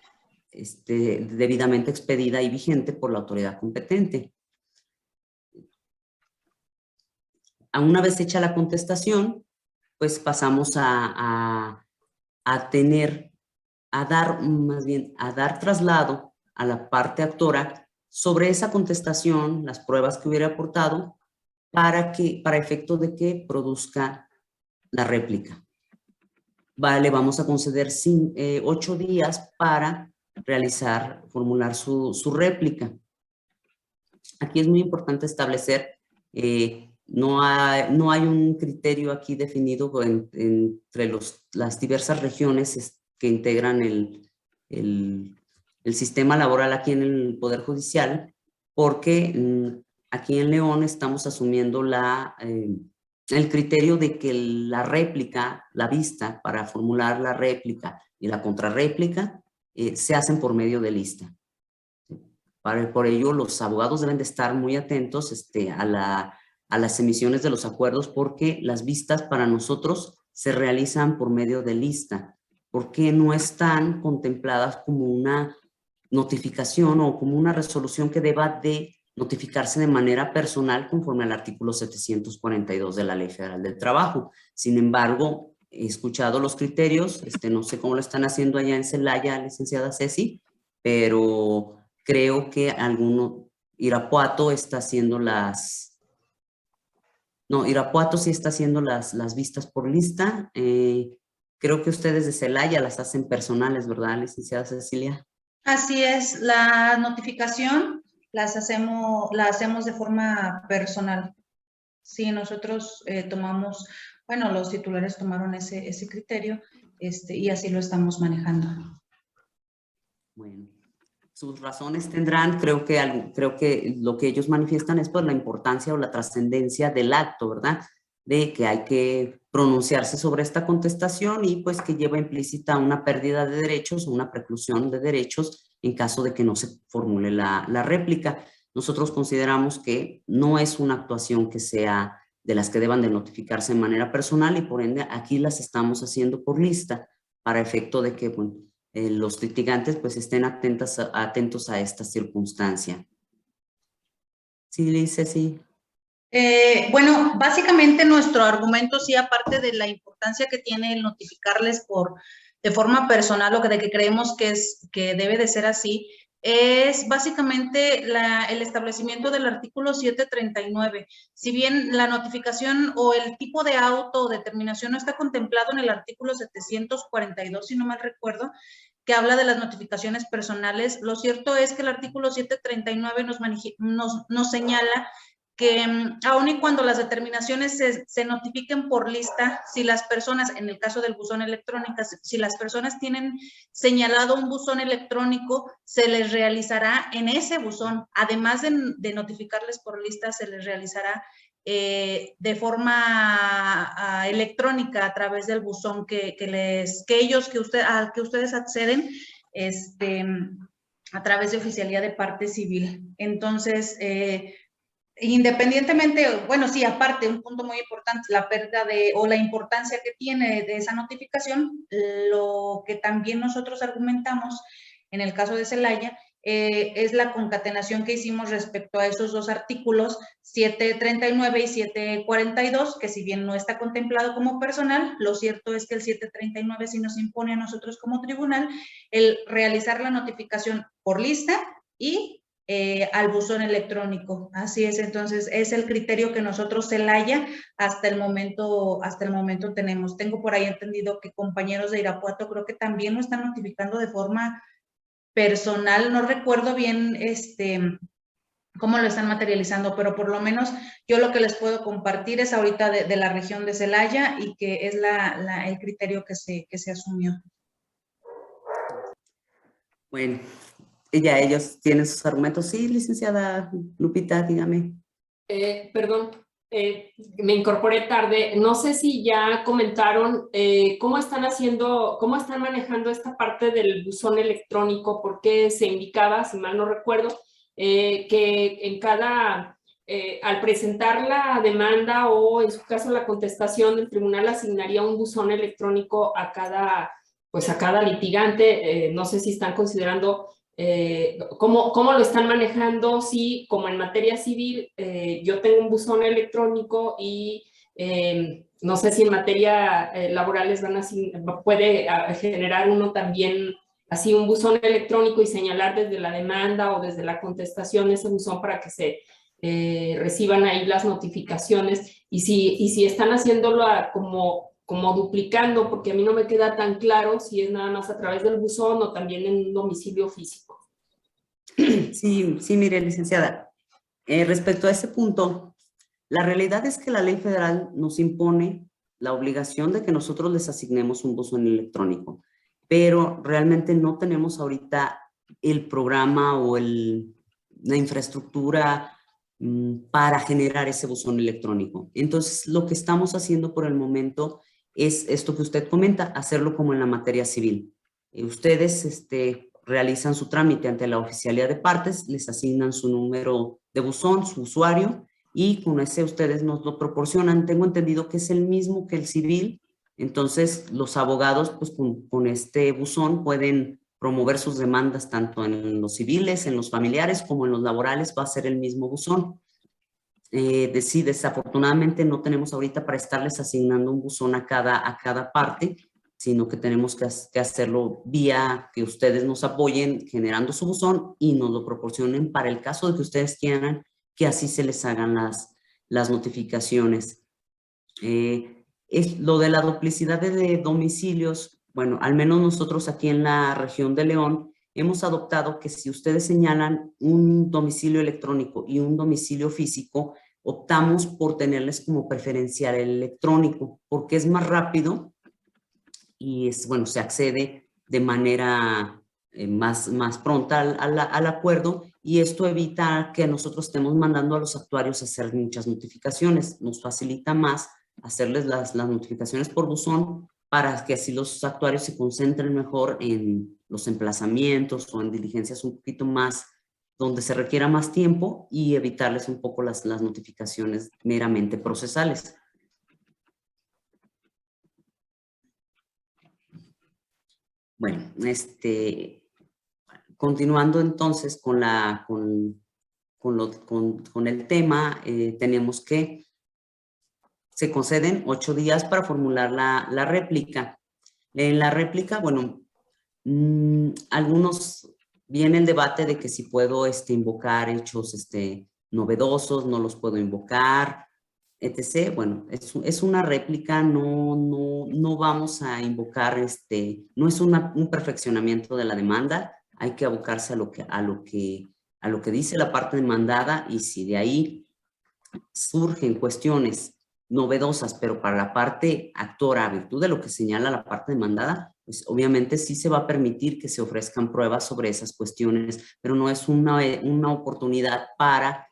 S1: debidamente expedida y vigente por la autoridad competente. Una vez hecha la contestación, pues pasamos a dar traslado a la parte actora sobre esa contestación, las pruebas que hubiera aportado, para efecto de que produzca la réplica. Le vamos a conceder 8 días para formular su réplica. Aquí es muy importante establecer, no hay un criterio aquí definido entre las diversas regiones que integran el sistema laboral aquí en el Poder Judicial, porque aquí en León estamos asumiendo el criterio de que la réplica, la vista para formular la réplica y la contrarréplica se hacen por medio de lista. Por ello, los abogados deben de estar muy atentos a las emisiones de los acuerdos, porque las vistas para nosotros se realizan por medio de lista, porque no están contempladas como una notificación o como una resolución que deba de notificarse de manera personal conforme al artículo 742 de la Ley Federal del Trabajo. Sin embargo, he escuchado los criterios, no sé cómo lo están haciendo allá en Celaya, licenciada Ceci, pero creo que Irapuato está haciendo Irapuato sí está haciendo las vistas por lista. Creo que ustedes de Celaya las hacen personales, ¿verdad, licenciada Cecilia?
S2: Así es, la notificación la hacemos de forma personal. Sí, nosotros tomamos, bueno, los titulares tomaron ese criterio y así lo estamos manejando.
S1: Bueno, sus razones tendrán, creo que lo que ellos manifiestan es pues la importancia o la trascendencia del acto, ¿verdad? De que hay que pronunciarse sobre esta contestación y pues que lleva implícita una pérdida de derechos o una preclusión de derechos en caso de que no se formule la réplica. Nosotros consideramos que no es una actuación que sea de las que deban de notificarse de manera personal, y por ende aquí las estamos haciendo por lista para efecto de que, bueno, los litigantes pues estén atentos a esta circunstancia. Sí, Lice, sí.
S2: Bueno, básicamente nuestro argumento, sí, aparte de la importancia que tiene el notificarles de forma personal o de que creemos que debe de ser así, es básicamente el establecimiento del artículo 739. Si bien la notificación o el tipo de auto o determinación no está contemplado en el artículo 742, si no mal recuerdo, que habla de las notificaciones personales, lo cierto es que el artículo 739 nos señala que aun y cuando las determinaciones se notifiquen por lista, si las personas, en el caso del buzón electrónico, si las personas tienen señalado un buzón electrónico, se les realizará en ese buzón, además de notificarles por lista, se les realizará de forma electrónica a través del buzón al que ustedes acceden, a través de Oficialía de Parte Civil. Entonces, independientemente, bueno, sí, aparte, un punto muy importante, la pérdida o la importancia que tiene de esa notificación, lo que también nosotros argumentamos en el caso de Celaya, es la concatenación que hicimos respecto a esos dos artículos, 739 y 742, que si bien no está contemplado como personal, lo cierto es que el 739 sí nos impone a nosotros como tribunal el realizar la notificación por lista y al buzón electrónico. Así es, entonces es el criterio que nosotros, Celaya, hasta el momento tenemos. Tengo por ahí entendido que compañeros de Irapuato creo que también lo están notificando de forma personal. No recuerdo bien cómo lo están materializando, pero por lo menos yo lo que les puedo compartir es ahorita de la región de Celaya y que es el criterio que se asumió.
S1: Bueno, ya ellos tienen sus argumentos. Sí, licenciada Lupita, dígame.
S3: Perdón, me incorporé tarde. No sé si ya comentaron cómo están manejando esta parte del buzón electrónico, porque se indicaba, si mal no recuerdo, que en al presentar la demanda o en su caso la contestación, el tribunal asignaría un buzón electrónico a cada litigante. No sé si están considerando ¿cómo lo están manejando? Sí, como en materia civil, yo tengo un buzón electrónico y no sé si en materia laboral puede generar uno también así un buzón electrónico y señalar desde la demanda o desde la contestación ese buzón para que se reciban ahí las notificaciones, y si están haciéndolo como duplicando, porque a mí no me queda tan claro si es nada más a través del buzón o también en un domicilio físico.
S1: Sí, sí, mire, licenciada, respecto a ese punto, la realidad es que la ley federal nos impone la obligación de que nosotros les asignemos un buzón electrónico, pero realmente no tenemos ahorita el programa o la infraestructura para generar ese buzón electrónico. Entonces, lo que estamos haciendo por el momento es esto que usted comenta, hacerlo como en la materia civil. Ustedes realizan su trámite ante la oficialía de partes, les asignan su número de buzón, su usuario, y con ese ustedes nos lo proporcionan. Tengo entendido que es el mismo que el civil, entonces los abogados pues con este buzón pueden promover sus demandas tanto en los civiles, en los familiares, como en los laborales, va a ser el mismo buzón. Sí, desafortunadamente no tenemos ahorita para estarles asignando un buzón a cada parte, sino que tenemos que hacerlo vía que ustedes nos apoyen generando su buzón y nos lo proporcionen para el caso de que ustedes quieran que así se les hagan las notificaciones. Es lo de la duplicidad de domicilios. Bueno, al menos nosotros aquí en la región de León hemos adoptado que si ustedes señalan un domicilio electrónico y un domicilio físico, optamos por tenerles como preferencial el electrónico, porque es más rápido y bueno, se accede de manera más pronta al acuerdo, y esto evita que nosotros estemos mandando a los actuarios a hacer muchas notificaciones. Nos facilita más hacerles las notificaciones por buzón para que así los actuarios se concentren mejor en los emplazamientos o en diligencias un poquito más donde se requiera más tiempo, y evitarles un poco las notificaciones meramente procesales. Bueno, continuando entonces con con el tema, tenemos que se conceden 8 días para formular la réplica. En la réplica, bueno, algunos viene el debate de que si puedo invocar hechos novedosos, no los puedo invocar, etc. Bueno, es una réplica, no vamos a invocar, no es un perfeccionamiento de la demanda, hay que abocarse a lo que dice la parte demandada, y si de ahí surgen cuestiones novedosas, pero para la parte actora, a virtud de lo que señala la parte demandada, pues obviamente sí se va a permitir que se ofrezcan pruebas sobre esas cuestiones, pero no es una oportunidad para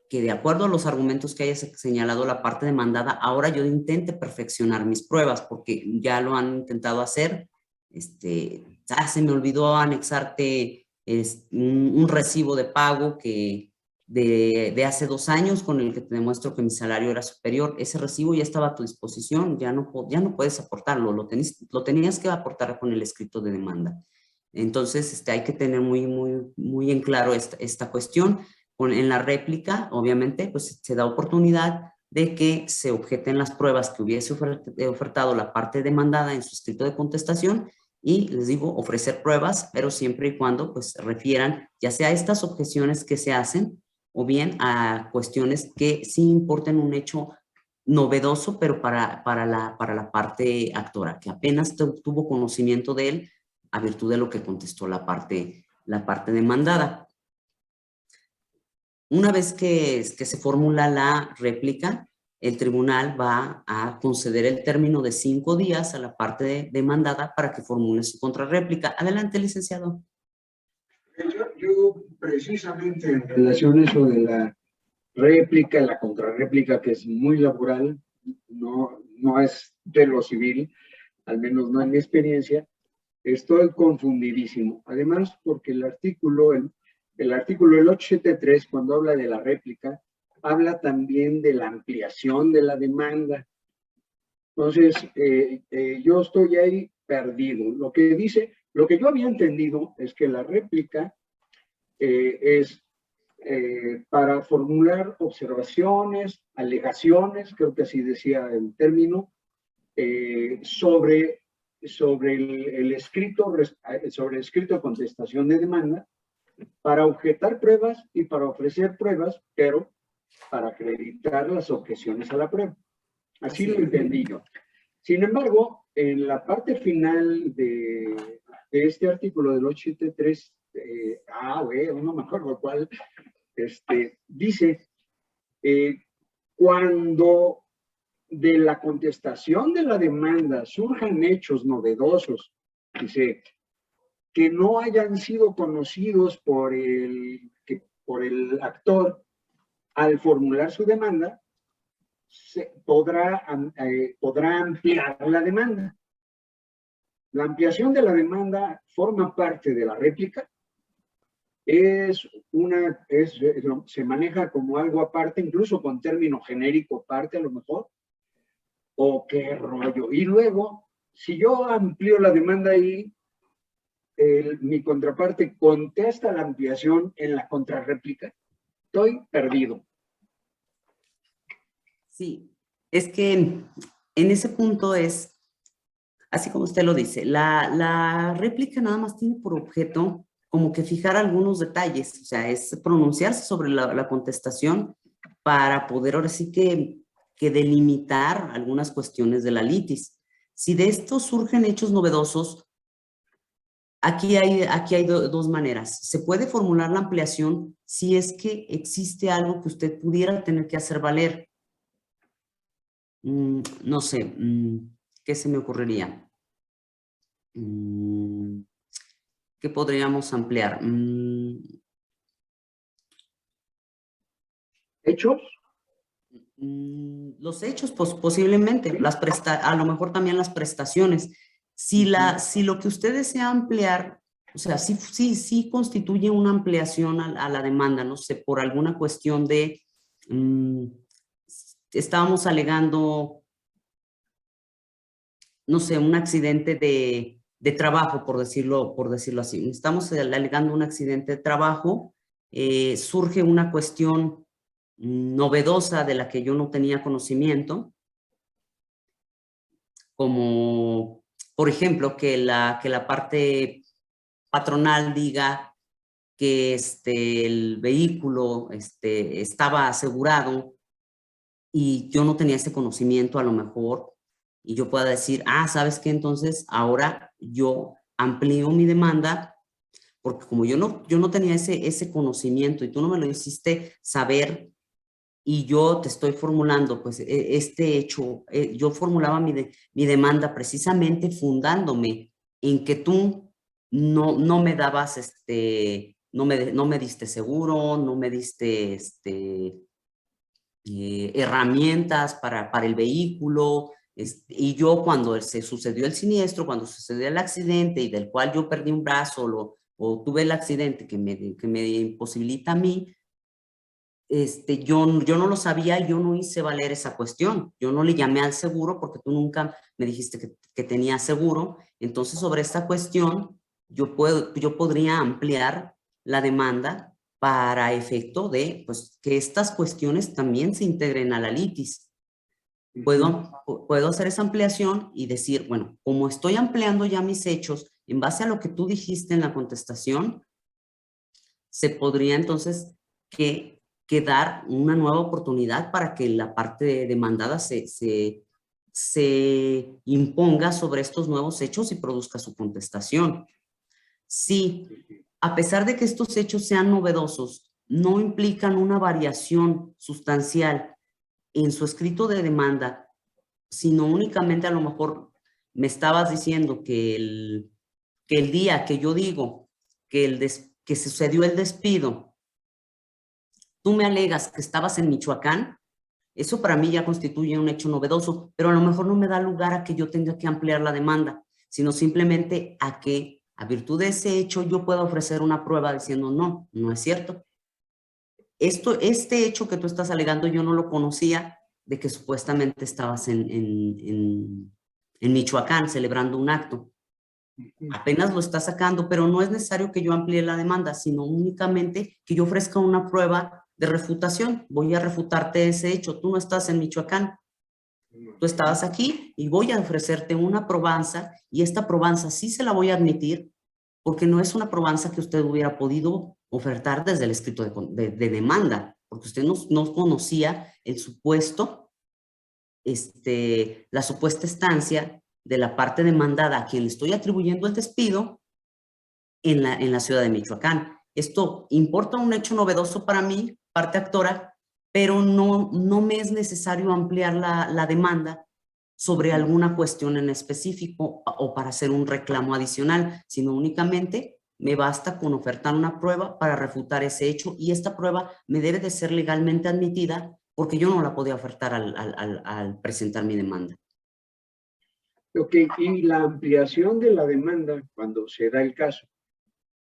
S1: que, de acuerdo a los argumentos que haya señalado la parte demandada, ahora yo intente perfeccionar mis pruebas, porque ya lo han intentado hacer. Se me olvidó anexarte un recibo de pago de hace 2 años con el que te demuestro que mi salario era superior. Ese recibo ya estaba a tu disposición, ya no puedes aportarlo, lo tenías que aportar con el escrito de demanda. Entonces, hay que tener muy en claro esta cuestión. En la réplica, obviamente, pues se da oportunidad de que se objeten las pruebas que hubiese ofertado la parte demandada en su escrito de contestación, y les digo, ofrecer pruebas, pero siempre y cuando pues refieran ya sea a estas objeciones que se hacen, o bien a cuestiones que sí importen un hecho novedoso, pero para la parte actora, que apenas tuvo conocimiento de él a virtud de lo que contestó la parte demandada. Una vez que se formula la réplica, el tribunal va a conceder el término de 5 días a la parte demandada para que formule su contrarréplica. Adelante, licenciado.
S4: Yo precisamente en relación a eso de la réplica, la contrarréplica, que es muy laboral, no es de lo civil, al menos no en mi experiencia, estoy confundidísimo. Además, porque el artículo, el 873, cuando habla de la réplica, habla también de la ampliación de la demanda. Entonces, yo estoy ahí perdido. Lo que yo había entendido es que la réplica es para formular observaciones, alegaciones, creo que así decía el término, sobre el escrito de contestación de demanda, para objetar pruebas y para ofrecer pruebas, pero para acreditar las objeciones a la prueba. Así lo entendí yo. Sin embargo, en la parte final de este artículo del 873, no me acuerdo cuál, dice, cuando de la contestación de la demanda surjan hechos novedosos, dice, que no hayan sido conocidos por el actor al formular su demanda, podrá ampliar la demanda. La ampliación de la demanda forma parte de la réplica, se maneja como algo aparte, incluso con término genérico aparte a lo mejor, o qué rollo. Y luego, si yo amplío la demanda ahí, mi contraparte contesta la ampliación en la contrarréplica, estoy perdido.
S1: Sí, es que en ese punto es, así como usted lo dice, la réplica nada más tiene por objeto como que fijar algunos detalles, o sea, es pronunciarse sobre la contestación para poder ahora sí que delimitar algunas cuestiones de la litis. Si de esto surgen hechos novedosos, aquí hay dos maneras. Se puede formular la ampliación si es que existe algo que usted pudiera tener que hacer valer. No sé, ¿qué se me ocurriría? ¿Qué podríamos ampliar?
S4: ¿Hechos?
S1: Los hechos, pues posiblemente, a lo mejor también las prestaciones. Si lo que usted desea ampliar, o sea, sí constituye una ampliación a la demanda, no sé, por alguna cuestión de, estábamos alegando, no sé, un accidente de trabajo, por decirlo así. Estamos alegando un accidente de trabajo surge una cuestión novedosa de la que yo no tenía conocimiento, como, por ejemplo, que la parte patronal diga que el vehículo estaba asegurado y yo no tenía ese conocimiento a lo mejor, y yo pueda decir, ¿sabes qué? Entonces ahora yo amplío mi demanda, porque como yo no tenía ese conocimiento y tú no me lo hiciste saber, y yo te estoy formulando pues este hecho, yo formulaba mi demanda precisamente fundándome en que tú no me dabas, no me diste seguro, no me diste herramientas para el vehículo, y yo cuando se sucedió el siniestro, cuando sucedió el accidente y del cual yo perdí un brazo o tuve el accidente que me imposibilita a mí, yo no lo sabía, yo no hice valer esa cuestión. Yo no le llamé al seguro porque tú nunca me dijiste que tenía seguro. Entonces, sobre esta cuestión, yo podría ampliar la demanda para efecto de pues, que estas cuestiones también se integren a la litis. Puedo hacer esa ampliación y decir, bueno, como estoy ampliando ya mis hechos en base a lo que tú dijiste en la contestación, se podría entonces dar una nueva oportunidad para que la parte demandada se imponga sobre estos nuevos hechos y produzca su contestación. Si, a pesar de que estos hechos sean novedosos, no implican una variación sustancial en su escrito de demanda, sino únicamente a lo mejor me estabas diciendo que el día que yo digo que sucedió el despido, tú me alegas que estabas en Michoacán, eso para mí ya constituye un hecho novedoso, pero a lo mejor no me da lugar a que yo tenga que ampliar la demanda, sino simplemente a que, a virtud de ese hecho, yo pueda ofrecer una prueba diciendo, no es cierto. Este hecho que tú estás alegando yo no lo conocía, de que supuestamente estabas en Michoacán celebrando un acto. Apenas lo está sacando, pero no es necesario que yo amplíe la demanda, sino únicamente que yo ofrezca una prueba de refutación. Voy a refutarte ese hecho. Tú no estás en Michoacán, tú estabas aquí y voy a ofrecerte una probanza, y esta probanza sí se la voy a admitir porque no es una probanza que usted hubiera podido ofertar desde el escrito de demanda, porque usted no conocía el supuesto, la supuesta estancia de la parte demandada a quien le estoy atribuyendo el despido en la ciudad de Michoacán. Esto importa un hecho novedoso para mí, parte actora, pero no me es necesario ampliar la demanda sobre alguna cuestión en específico o para hacer un reclamo adicional, sino únicamente me basta con ofertar una prueba para refutar ese hecho, y esta prueba me debe de ser legalmente admitida porque yo no la podía ofertar al presentar mi demanda.
S4: Ok, y la ampliación de la demanda, cuando se da el caso,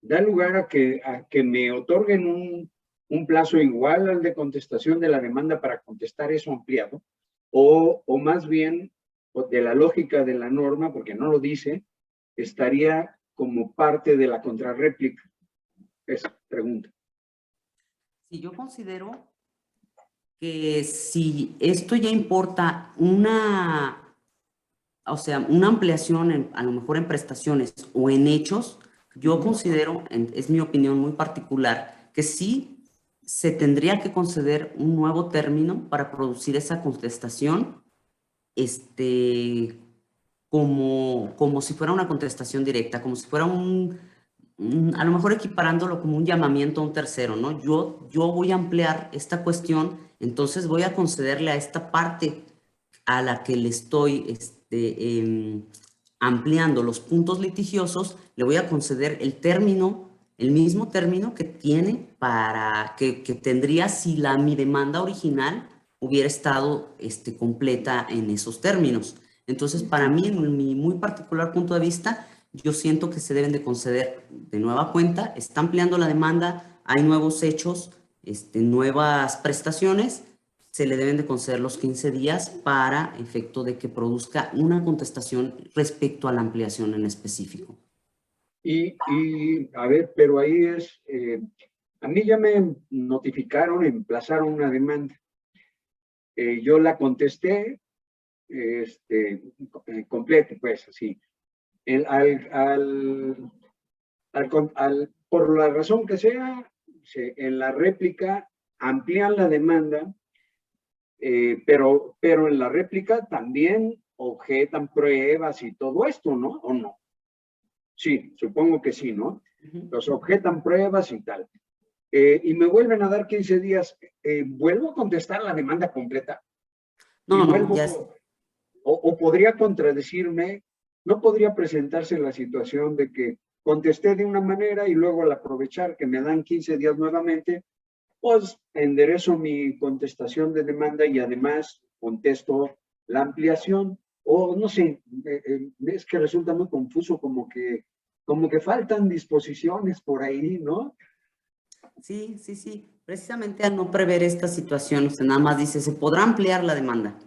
S4: da lugar a que me otorguen un plazo igual al de contestación de la demanda para contestar eso ampliado, o más bien, de la lógica de la norma, porque no lo dice, estaría como parte de la contrarréplica. Esa pregunta.
S1: Sí, yo considero que si esto ya importa una ampliación a lo mejor en prestaciones o en hechos, yo considero, es mi opinión muy particular, que sí se tendría que conceder un nuevo término para producir esa contestación, como si fuera una contestación directa, como si fuera a lo mejor equiparándolo como un llamamiento a un tercero, ¿no? Yo voy a ampliar esta cuestión, entonces voy a concederle a esta parte a la que le estoy ampliando los puntos litigiosos, le voy a conceder el mismo término que tiene que tendría si mi demanda original hubiera estado completa en esos términos. Entonces, para mí, en mi muy particular punto de vista, yo siento que se deben de conceder de nueva cuenta, está ampliando la demanda, hay nuevos hechos, nuevas prestaciones, se le deben de conceder los 15 días para efecto de que produzca una contestación respecto a la ampliación en específico.
S4: Y a ver, pero ahí es, A mí ya me notificaron, emplazaron una demanda. Yo la contesté, completo, pues, así. Por la razón que sea, en la réplica amplían la demanda, pero en la réplica también objetan pruebas y todo esto, ¿no? ¿O no? Sí, supongo que sí, ¿no? Los objetan pruebas y tal. Y me vuelven a dar 15 días. ¿Vuelvo a contestar la demanda completa?
S1: No,
S4: vuelvo,
S1: no, ya.
S4: o podría contradecirme, no podría presentarse la situación de que contesté de una manera y luego al aprovechar que me dan 15 días nuevamente, pues enderezo mi contestación de demanda y además contesto la ampliación. O no sé, es que resulta muy confuso, como que faltan disposiciones por ahí, ¿no?
S1: Sí, sí, sí. Precisamente al no prever esta situación, o sea, nada más dice, se podrá ampliar la demanda,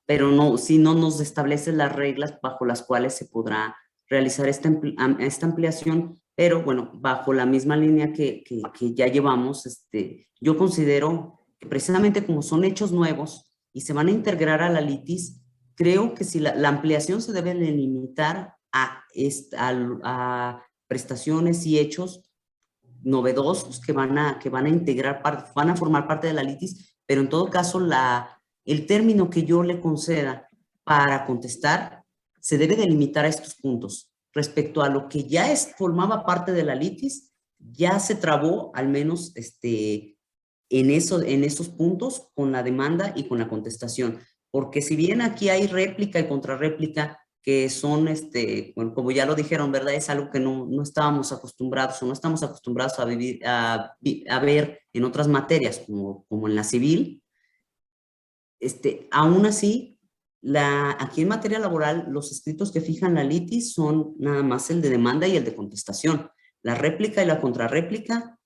S1: pero no, si no nos establece las reglas bajo las cuales se podrá realizar esta ampliación, pero bueno, bajo la misma línea que ya llevamos, yo considero que precisamente como son hechos nuevos y se van a integrar a la litis, creo que si la ampliación se debe limitar a prestaciones y hechos novedosos que van a integrar, van a formar parte de la litis, pero en todo caso el término que yo le conceda para contestar se debe delimitar a estos puntos. Respecto a lo que ya formaba parte de la litis, ya se trabó al menos en esos puntos con la demanda y con la contestación. Porque si bien aquí hay réplica y contrarréplica, que son, bueno, como ya lo dijeron, ¿verdad? Es algo que no estábamos acostumbrados o no estamos acostumbrados a vivir, a ver en otras materias, como en la civil. Aún así, aquí en materia laboral, los escritos que fijan la litis son nada más el de demanda y el de contestación. La réplica y la contrarréplica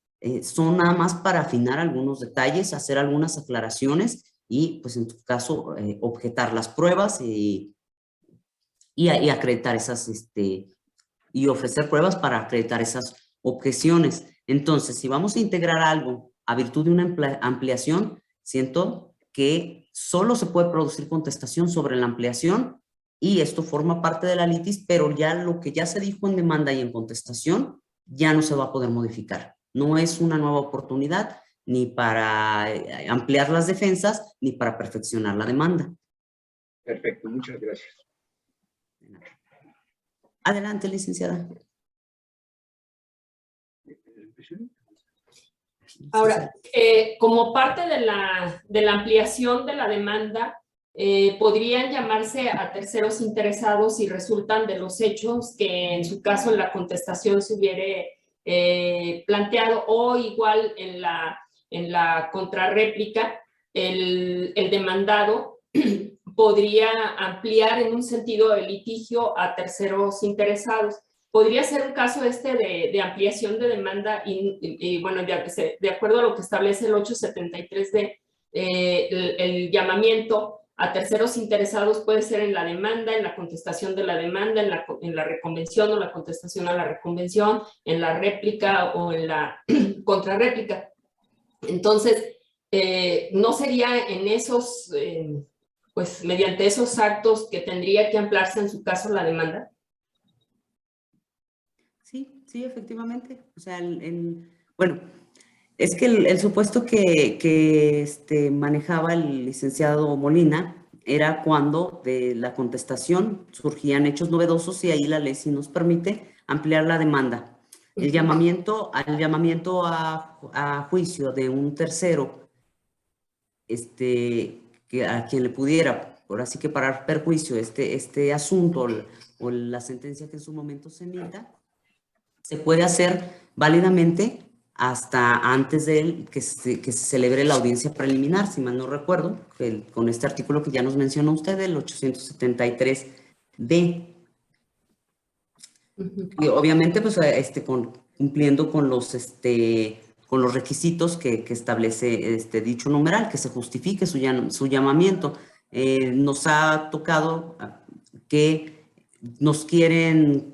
S1: son nada más para afinar algunos detalles, hacer algunas aclaraciones y, pues, en tu caso, objetar las pruebas y acreditar esas, y ofrecer pruebas para acreditar esas objeciones. Entonces, si vamos a integrar algo a virtud de una ampliación, siento que solo se puede producir contestación sobre la ampliación y esto forma parte de la litis, pero ya lo que ya se dijo en demanda y en contestación ya no se va a poder modificar. No es una nueva oportunidad ni para ampliar las defensas ni para perfeccionar la demanda.
S4: Perfecto, muchas gracias.
S1: Adelante, licenciada.
S3: Ahora, como parte de la ampliación de la demanda, podrían llamarse a terceros interesados si resultan de los hechos que en su caso en la contestación se hubiere planteado, o igual en la contrarréplica, el demandado podría ampliar en un sentido de litigio a terceros interesados. Podría ser un caso de ampliación de demanda y bueno, de acuerdo a lo que establece el 873 el llamamiento a terceros interesados puede ser en la demanda, en la contestación de la demanda, en la reconvención o la contestación a la reconvención, en la réplica o en la contrarréplica. Entonces, no sería en esos, pues mediante esos actos que tendría que ampliarse en su caso la demanda.
S1: Sí, efectivamente. O sea, bueno, es que el supuesto que manejaba el licenciado Molina era cuando de la contestación surgían hechos novedosos y ahí la ley sí nos al ampliar la demanda. El llamamiento a juicio de un tercero, que a quien le pudiera, por así que parar perjuicio este asunto o la sentencia que en su momento se emita, se puede hacer válidamente hasta antes de que se celebre la audiencia preliminar, si mal no recuerdo, con este artículo que ya nos mencionó usted, el 873D. Y obviamente, pues, cumpliendo con los requisitos que establece dicho numeral, que se justifique su llamamiento. Nos ha tocado que nos quieren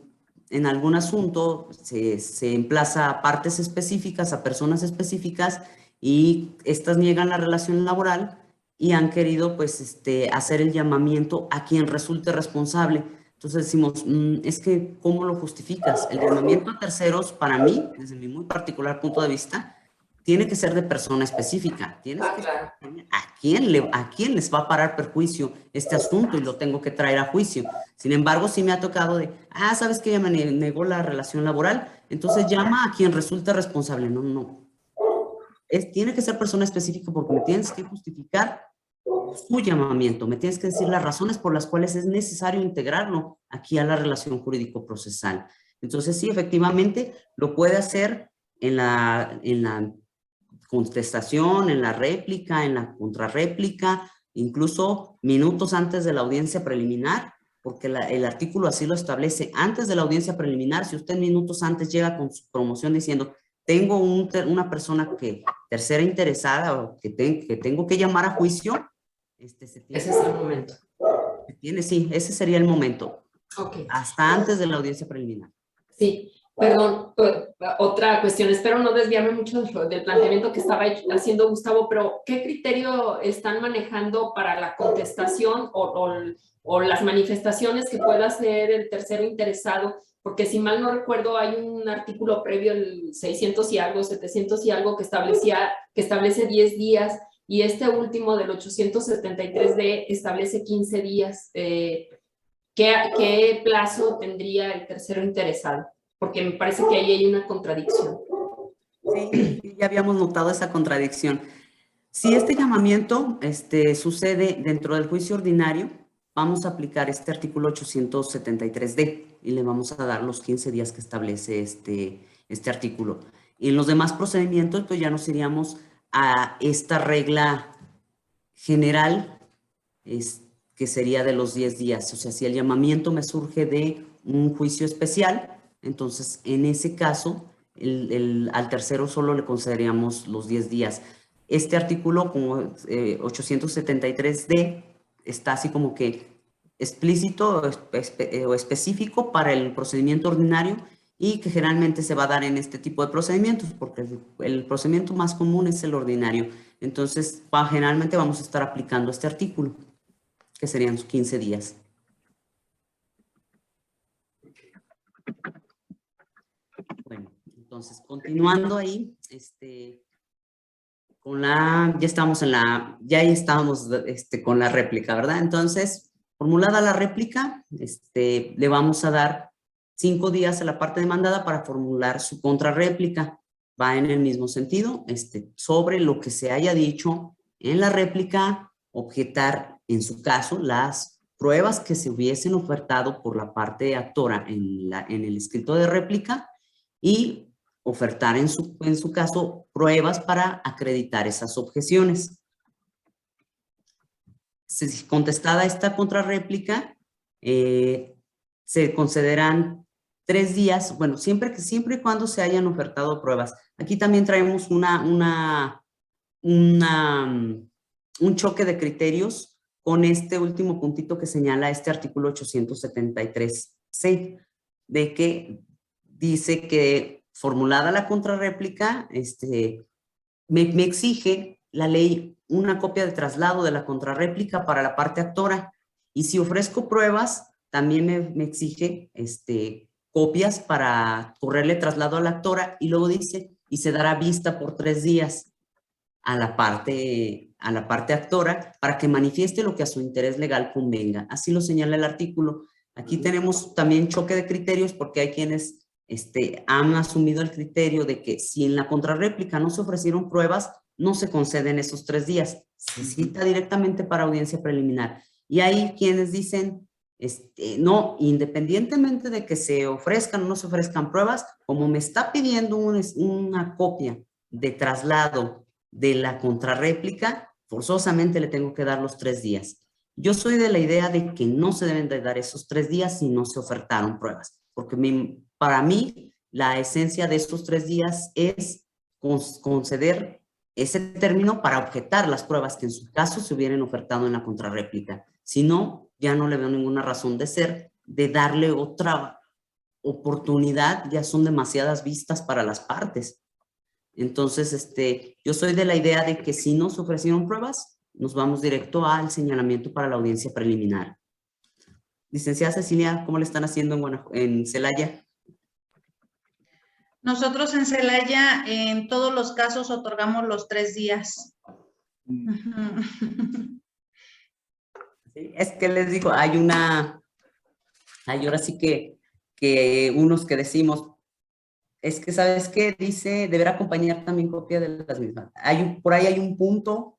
S1: en algún asunto se emplaza a partes específicas, a personas específicas, y estas niegan la relación laboral y han querido pues hacer el llamamiento a quien resulte responsable. Entonces decimos, es que ¿cómo lo justificas? El llamamiento a terceros, para mí, desde mi muy particular punto de vista, tiene que ser de persona específica. Tienes que
S3: claro.
S1: ¿a quién les va a parar perjuicio este asunto y lo tengo que traer a juicio? Sin embargo, sí me ha tocado de, ¿sabes qué? Ya me negó la relación laboral, entonces llama a quien resulte responsable. No, no. Tiene que ser persona específica porque me tienes que justificar su llamamiento, me tienes que decir las razones por las cuales es necesario integrarlo aquí a la relación jurídico-procesal. Entonces, sí, efectivamente, lo puede hacer en la contestación, en la réplica, en la contrarréplica, incluso minutos antes de la audiencia preliminar, porque el artículo así lo establece. Antes de la audiencia preliminar, si usted minutos antes llega con su promoción diciendo, tengo una persona tercera interesada o que tengo que llamar a juicio,
S3: ese es el momento.
S1: Sí, ese sería el momento.
S3: Ok.
S1: Hasta antes de la audiencia preliminar.
S3: Sí, perdón, otra cuestión. Espero no desviarme mucho del planteamiento que estaba haciendo Gustavo, pero ¿qué criterio están manejando para la contestación o las manifestaciones que pueda hacer el tercero interesado? Porque si mal no recuerdo, hay un artículo previo, el 600 y algo, 700 y algo, que establece 10 días, y este último del 873D establece 15 días. ¿Qué plazo tendría el tercero interesado? Porque me parece que ahí hay una contradicción.
S1: Sí, ya habíamos notado esa contradicción. Si este llamamiento sucede dentro del juicio ordinario, vamos a aplicar este artículo 873D y le vamos a dar los 15 días que establece este artículo. Y en los demás procedimientos, pues ya nos iríamos a esta regla general, que sería de los 10 días. O sea, si el llamamiento me surge de un juicio especial, entonces en ese caso al tercero solo le concederíamos los 10 días. Este artículo, como 873D, está así como que explícito o específico para el procedimiento ordinario y que generalmente se va a dar en este tipo de procedimientos, porque el procedimiento más común es el ordinario. Entonces, generalmente vamos a estar aplicando este artículo, que serían 15 días. Bueno, entonces, continuando ahí, ya estábamos con la réplica, ¿verdad? Entonces, formulada la réplica, le vamos a dar 5 días a la parte demandada para formular su contrarréplica. Va en el mismo sentido, sobre lo que se haya dicho en la réplica, objetar, en su caso, las pruebas que se hubiesen ofertado por la parte actora en el escrito de réplica y ofertar en su caso pruebas para acreditar esas objeciones. Si contestada esta contrarréplica, se concederán 3 días, bueno, siempre y cuando se hayan ofertado pruebas. Aquí también traemos un choque de criterios con este último puntito que señala este artículo 873C, de que dice que formulada la contrarréplica, me exige la ley una copia de traslado de la contrarréplica para la parte actora, y si ofrezco pruebas, también me exige copias para correrle traslado a la actora, y luego dice, y se dará vista por 3 días a la parte actora para que manifieste lo que a su interés legal convenga. Así lo señala el artículo. Aquí tenemos también choque de criterios porque hay quienes han asumido el criterio de que si en la contrarréplica no se ofrecieron pruebas, no se conceden esos 3 días. Se cita directamente para audiencia preliminar. Y hay quienes dicen, no, independientemente de que se ofrezcan o no se ofrezcan pruebas, como me está pidiendo una copia de traslado de la contrarréplica, forzosamente le tengo que dar los 3 días. Yo soy de la idea de que no se deben de dar esos 3 días si no se ofertaron pruebas, porque para mí la esencia de estos 3 días es conceder ese término para objetar las pruebas que en su caso se hubieran ofertado en la contrarréplica. Si no, ya no le veo ninguna razón de ser de darle otra oportunidad ya son demasiadas vistas para las partes. Entonces, yo soy de la idea de que si nos ofrecieron pruebas, nos vamos directo al señalamiento para la audiencia preliminar. Licenciada Cecilia, ¿cómo le están haciendo en Celaya?
S2: Nosotros en Celaya, en todos los casos, otorgamos los 3 días.
S1: Sí, es que les digo, hay ahora sí que unos que decimos, es que, ¿sabes qué? Dice, deberá acompañar también copia de las mismas. Por ahí hay un punto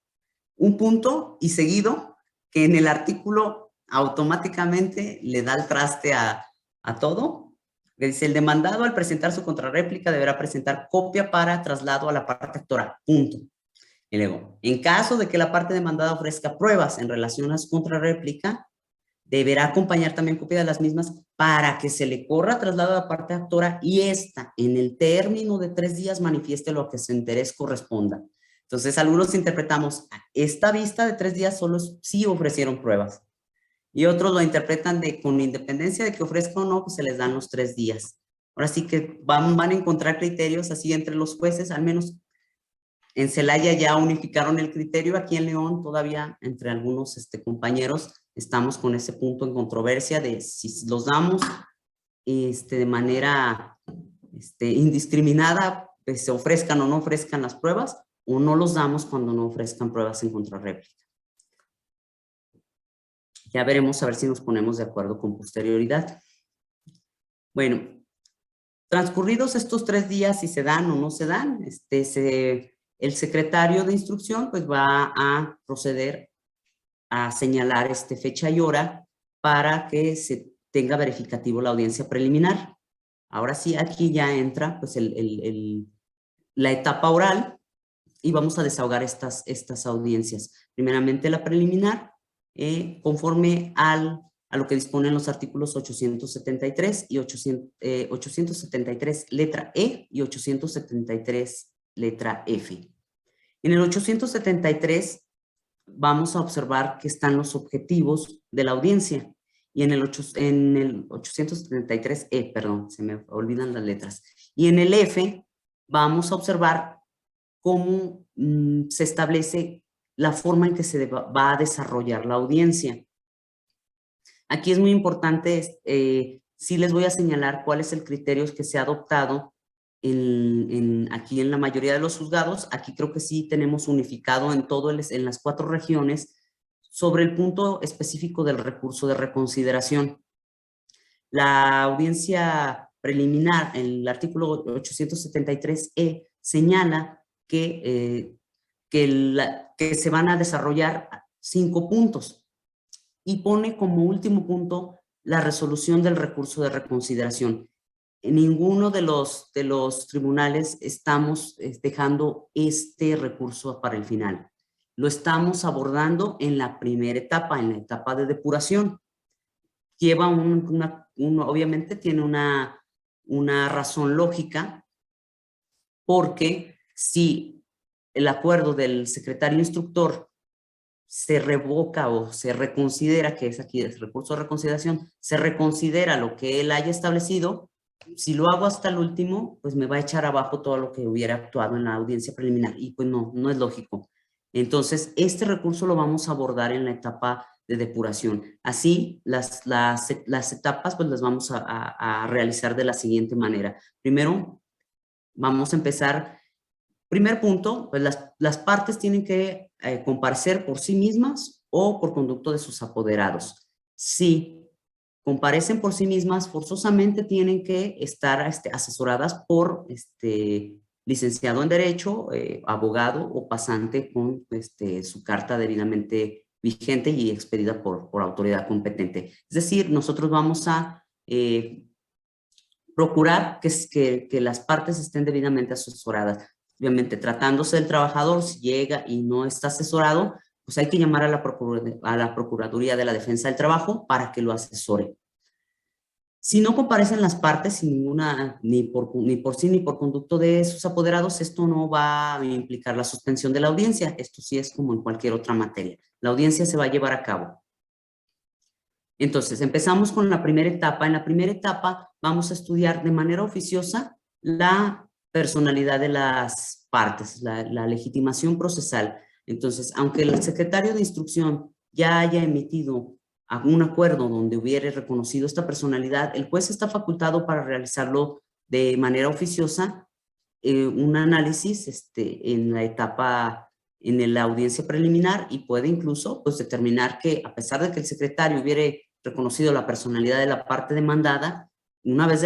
S1: y seguido, que en el artículo automáticamente le da el traste a todo. Que dice, el demandado al presentar su contrarréplica deberá presentar copia para traslado a la parte actora, punto. Y luego, en caso de que la parte demandada ofrezca pruebas en relación a su contrarréplica, deberá acompañar también copia de las mismas para que se le corra traslado a la parte actora y esta, en el término de 3 días, manifieste lo que su interés corresponda. Entonces, algunos interpretamos, esta vista de 3 días solo sí ofrecieron pruebas. Y otros lo interpretan con independencia de que ofrezca o no, pues se les dan los 3 días. Ahora sí que van a encontrar criterios así entre los jueces, al menos en Celaya ya unificaron el criterio, aquí en León todavía entre algunos compañeros estamos con ese punto en controversia de si los damos de manera indiscriminada, pues se ofrezcan o no ofrezcan las pruebas, o no los damos cuando no ofrezcan pruebas en contrarréplica. Ya veremos a ver si nos ponemos de acuerdo con posterioridad. Bueno, transcurridos estos 3 días, si se dan o no se dan, el secretario de instrucción pues va a proceder a señalar fecha y hora para que se tenga verificativo la audiencia preliminar. Ahora sí, aquí ya entra pues la etapa oral y vamos a desahogar estas audiencias. Primeramente la preliminar, conforme a lo que disponen los artículos 873 y 873 letra E y 873 letra F. En el 873 vamos a observar que están los objetivos de la audiencia y en el 873E, perdón, se me olvidan las letras, y en el F vamos a observar cómo se establece la forma en que se va a desarrollar la audiencia. Aquí es muy importante, sí les voy a señalar cuál es el criterio que se ha adoptado aquí en la mayoría de los juzgados. Aquí creo que sí tenemos unificado en las 4 regiones sobre el punto específico del recurso de reconsideración. La audiencia preliminar, en el artículo 873E, señala que se van a desarrollar 5 puntos y pone como último punto la resolución del recurso de reconsideración. En ninguno de los tribunales estamos dejando este recurso para el final. Lo estamos abordando en la primera etapa, en la etapa de depuración. Lleva obviamente tiene una razón lógica, porque si el acuerdo del secretario instructor se revoca o se reconsidera, que es aquí el recurso de reconsideración, se reconsidera lo que él haya establecido, si lo hago hasta el último, pues me va a echar abajo todo lo que hubiera actuado en la audiencia preliminar y pues no es lógico. Entonces, este recurso lo vamos a abordar en la etapa de depuración. Así, las etapas pues las vamos a realizar de la siguiente manera. Primero, vamos a empezar. Primer punto, pues las partes tienen que comparecer por sí mismas o por conducto de sus apoderados. Si comparecen por sí mismas, forzosamente tienen que estar asesoradas por licenciado en Derecho, abogado o pasante con su carta debidamente vigente y expedida por autoridad competente. Es decir, nosotros vamos a procurar que las partes estén debidamente asesoradas. Obviamente, tratándose del trabajador, si llega y no está asesorado, pues hay que llamar a la Procuraduría de la Defensa del Trabajo para que lo asesore. Si no comparecen las partes sin ni por sí ni por conducto de sus apoderados, esto no va a implicar la suspensión de la audiencia. Esto sí es como en cualquier otra materia. La audiencia se va a llevar a cabo. Entonces, empezamos con la primera etapa. En la primera etapa vamos a estudiar de manera oficiosa la personalidad de las partes, la legitimación procesal. Entonces, aunque el secretario de instrucción ya haya emitido algún acuerdo donde hubiera reconocido esta personalidad, el juez está facultado para realizarlo de manera oficiosa, un análisis en la etapa, en la audiencia preliminar, y puede incluso pues, determinar que, a pesar de que el secretario hubiera reconocido la personalidad de la parte demandada, una vez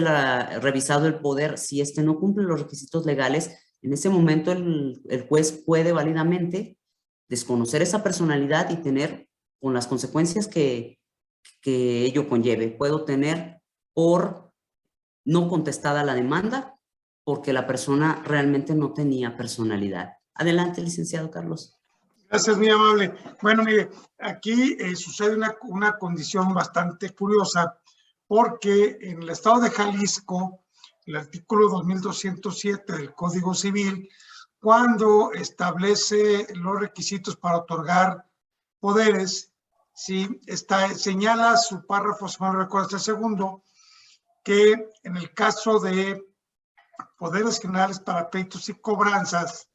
S1: revisado el poder, si no cumple los requisitos legales, en ese momento el juez puede válidamente desconocer esa personalidad y tener, con las consecuencias que ello conlleve, puedo tener por no contestada la demanda porque la persona realmente no tenía personalidad. Adelante, licenciado Carlos.
S5: Gracias, muy amable. Bueno, mire, aquí sucede una condición bastante curiosa, porque en el estado de Jalisco, el artículo 2207 del Código Civil, cuando establece los requisitos para otorgar poderes, ¿sí? Señala su párrafo, si no recuerdo, segundo, que en el caso de poderes generales para pleitos y cobranzas,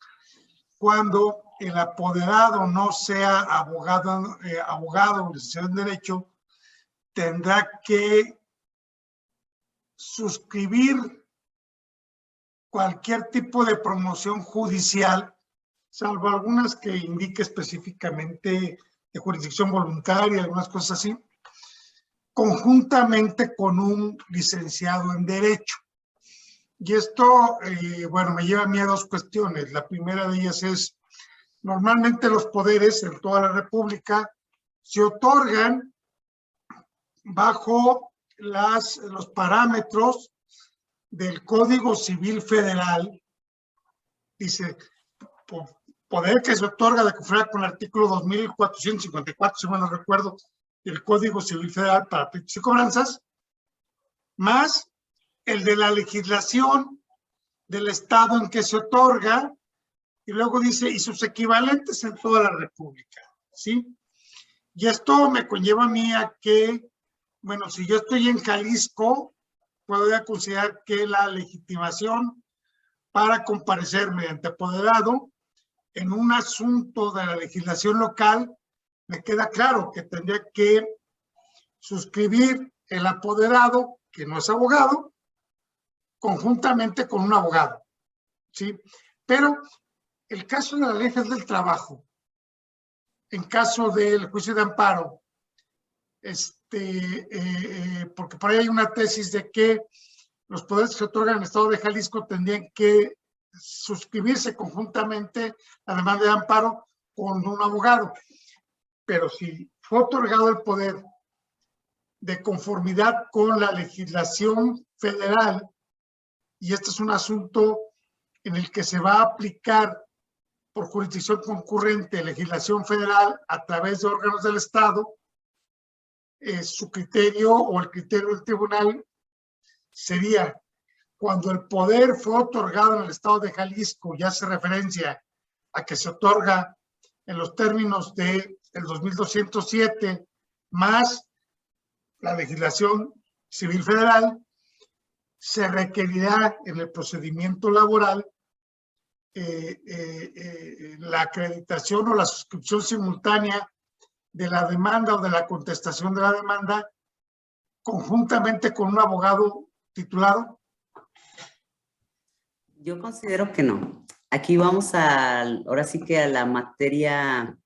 S5: cuando el apoderado no sea abogado o licenciado en Derecho, tendrá que suscribir cualquier tipo de promoción judicial, salvo algunas que indique específicamente de jurisdicción voluntaria, algunas cosas así, conjuntamente con un licenciado en Derecho. Y esto, bueno, me lleva a mí a dos cuestiones. La primera de ellas es, normalmente los poderes en toda la República se otorgan bajo los parámetros del Código Civil Federal. Dice, poder que se otorga de conformidad con el artículo 2454, si mal no recuerdo, del Código Civil Federal para pleitos y cobranzas, más el de la legislación del estado en que se otorga, y luego dice, y sus equivalentes en toda la República, ¿sí? Y esto me conlleva a mí a que, bueno, si yo estoy en Jalisco, puedo ya considerar que la legitimación para comparecer mediante apoderado en un asunto de la legislación local, me queda claro que tendría que suscribir el apoderado, que no es abogado, conjuntamente con un abogado, ¿sí? Pero el caso de la Ley Federal del Trabajo, en caso del juicio de amparo, porque por ahí hay una tesis de que los poderes que se otorgan en el estado de Jalisco tendrían que suscribirse conjuntamente la demanda de amparo con un abogado. Pero si fue otorgado el poder de conformidad con la legislación federal, y este es un asunto en el que se va a aplicar por jurisdicción concurrente legislación federal a través de órganos del Estado, su criterio o el criterio del tribunal sería, cuando el poder fue otorgado en el estado de Jalisco, ya hace referencia a que se otorga en los términos del 2207 más la legislación civil federal, se requerirá en el procedimiento laboral la acreditación o la suscripción simultánea de la demanda o de la contestación de la demanda conjuntamente con un abogado titulado.
S1: Yo considero que no. Aquí vamos ahora sí que a la materia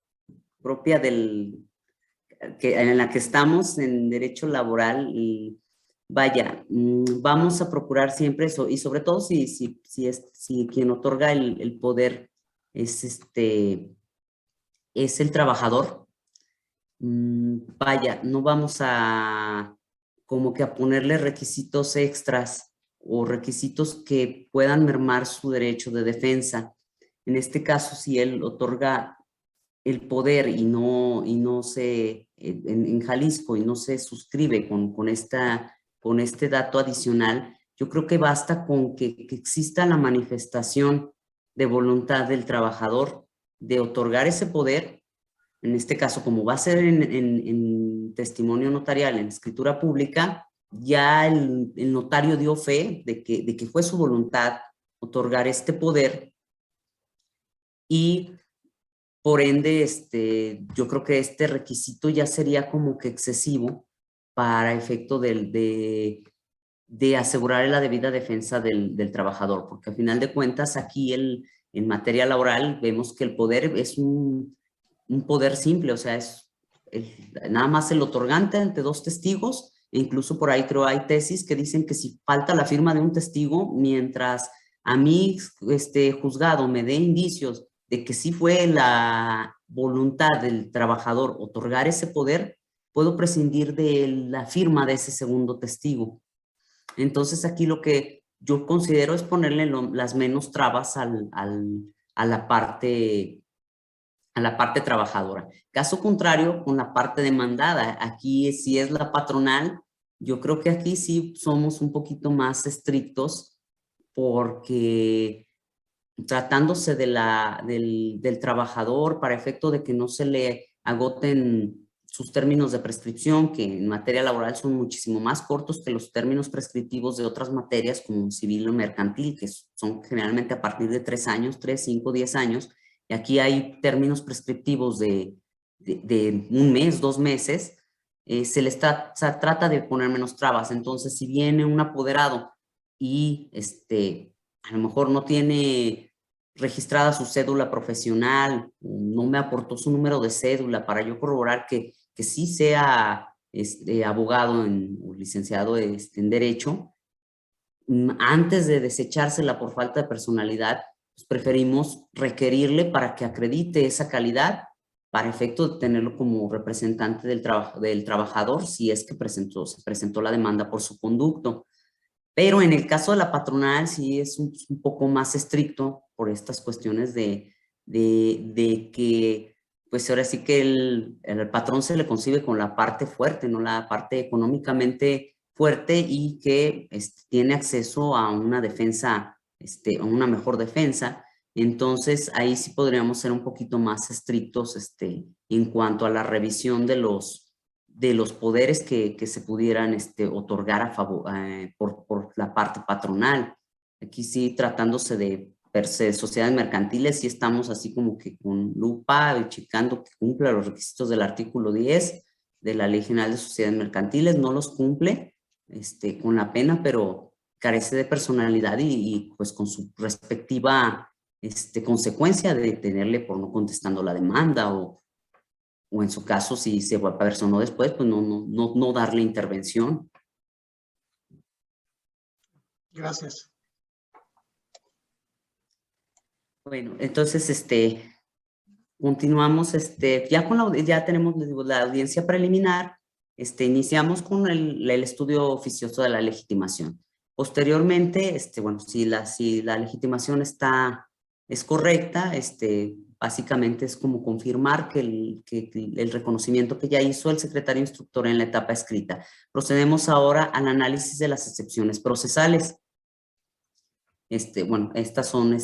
S1: propia en la que estamos en derecho laboral. Y vaya, vamos a procurar siempre eso, y sobre todo si quien otorga el poder es el trabajador. Vaya, no vamos a como que a ponerle requisitos extras o requisitos que puedan mermar su derecho de defensa. En este caso, si él otorga el poder y no se, en Jalisco, y no se suscribe con este dato adicional, yo creo que basta con que exista la manifestación de voluntad del trabajador de otorgar ese poder. En este caso, como va a ser en testimonio notarial en escritura pública, ya el notario dio fe de que fue su voluntad otorgar este poder, y por ende yo creo que este requisito ya sería como que excesivo para efecto de asegurar la debida defensa del trabajador, porque al final de cuentas aquí en materia laboral vemos que el poder es un poder simple, o sea, es nada más el otorgante ante dos testigos, e incluso por ahí creo hay tesis que dicen que si falta la firma de un testigo, mientras a mí juzgado me dé indicios de que sí fue la voluntad del trabajador otorgar ese poder, puedo prescindir de la firma de ese segundo testigo. Entonces aquí lo que yo considero es ponerle las menos trabas a la parte trabajadora. Caso contrario, con la parte demandada, aquí si es la patronal, yo creo que aquí sí somos un poquito más estrictos, porque tratándose del trabajador, para efecto de que no se le agoten sus términos de prescripción, que en materia laboral son muchísimo más cortos que los términos prescriptivos de otras materias como civil o mercantil, que son generalmente a partir de 3 años, 3, 5, 10 años, y aquí hay términos prescriptivos de 1 mes, 2 meses, se les trata de poner menos trabas. Entonces, si viene un apoderado y a lo mejor no tiene registrada su cédula profesional, no me aportó su número de cédula para yo corroborar que sí sea abogado o licenciado en Derecho, antes de desechársela por falta de personalidad, pues preferimos requerirle para que acredite esa calidad, para efecto de tenerlo como representante del trabajador, si es que se presentó la demanda por su conducto. Pero en el caso de la patronal sí es un poco más estricto por estas cuestiones de que, pues ahora sí que el patrón se le concibe con la parte fuerte, no la parte económicamente fuerte, y que tiene acceso a una defensa, a una mejor defensa. Entonces ahí sí podríamos ser un poquito más estrictos en cuanto a la revisión de los poderes que se pudieran otorgar a favor, por la parte patronal. Aquí sí, tratándose de per se sociedades mercantiles, sí estamos así como que con lupa y checando que cumpla los requisitos del artículo 10 de la Ley General de Sociedades Mercantiles. No los cumple con la pena, pero carece de personalidad y pues con su respectiva consecuencia de detenerle por no contestando la demanda, o en su caso, si se personó después, pues no darle intervención.
S5: Gracias.
S1: Bueno, entonces, continuamos, ya tenemos, les digo, la audiencia preliminar, iniciamos con el estudio oficioso de la legitimación. Posteriormente, bueno, si la legitimación es correcta, básicamente es como confirmar que el reconocimiento que ya hizo el secretario instructor en la etapa escrita. Procedemos ahora al análisis de las excepciones procesales. Bueno, estas son,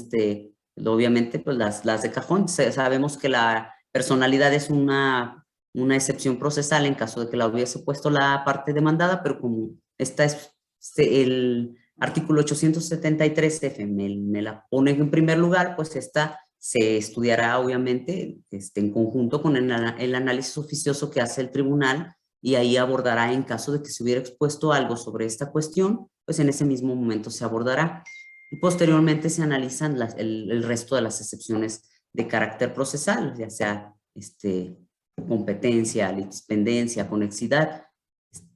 S1: obviamente, pues las de cajón. Sabemos que la personalidad es una excepción procesal en caso de que la hubiese puesto la parte demandada, pero como esta es el artículo 873F me la pone en primer lugar, pues esta se estudiará obviamente en conjunto con el análisis oficioso que hace el tribunal, y ahí abordará, en caso de que se hubiera expuesto algo sobre esta cuestión, pues en ese mismo momento se abordará. Y posteriormente se analizan el resto de las excepciones de carácter procesal, ya sea competencia, litispendencia, conexidad.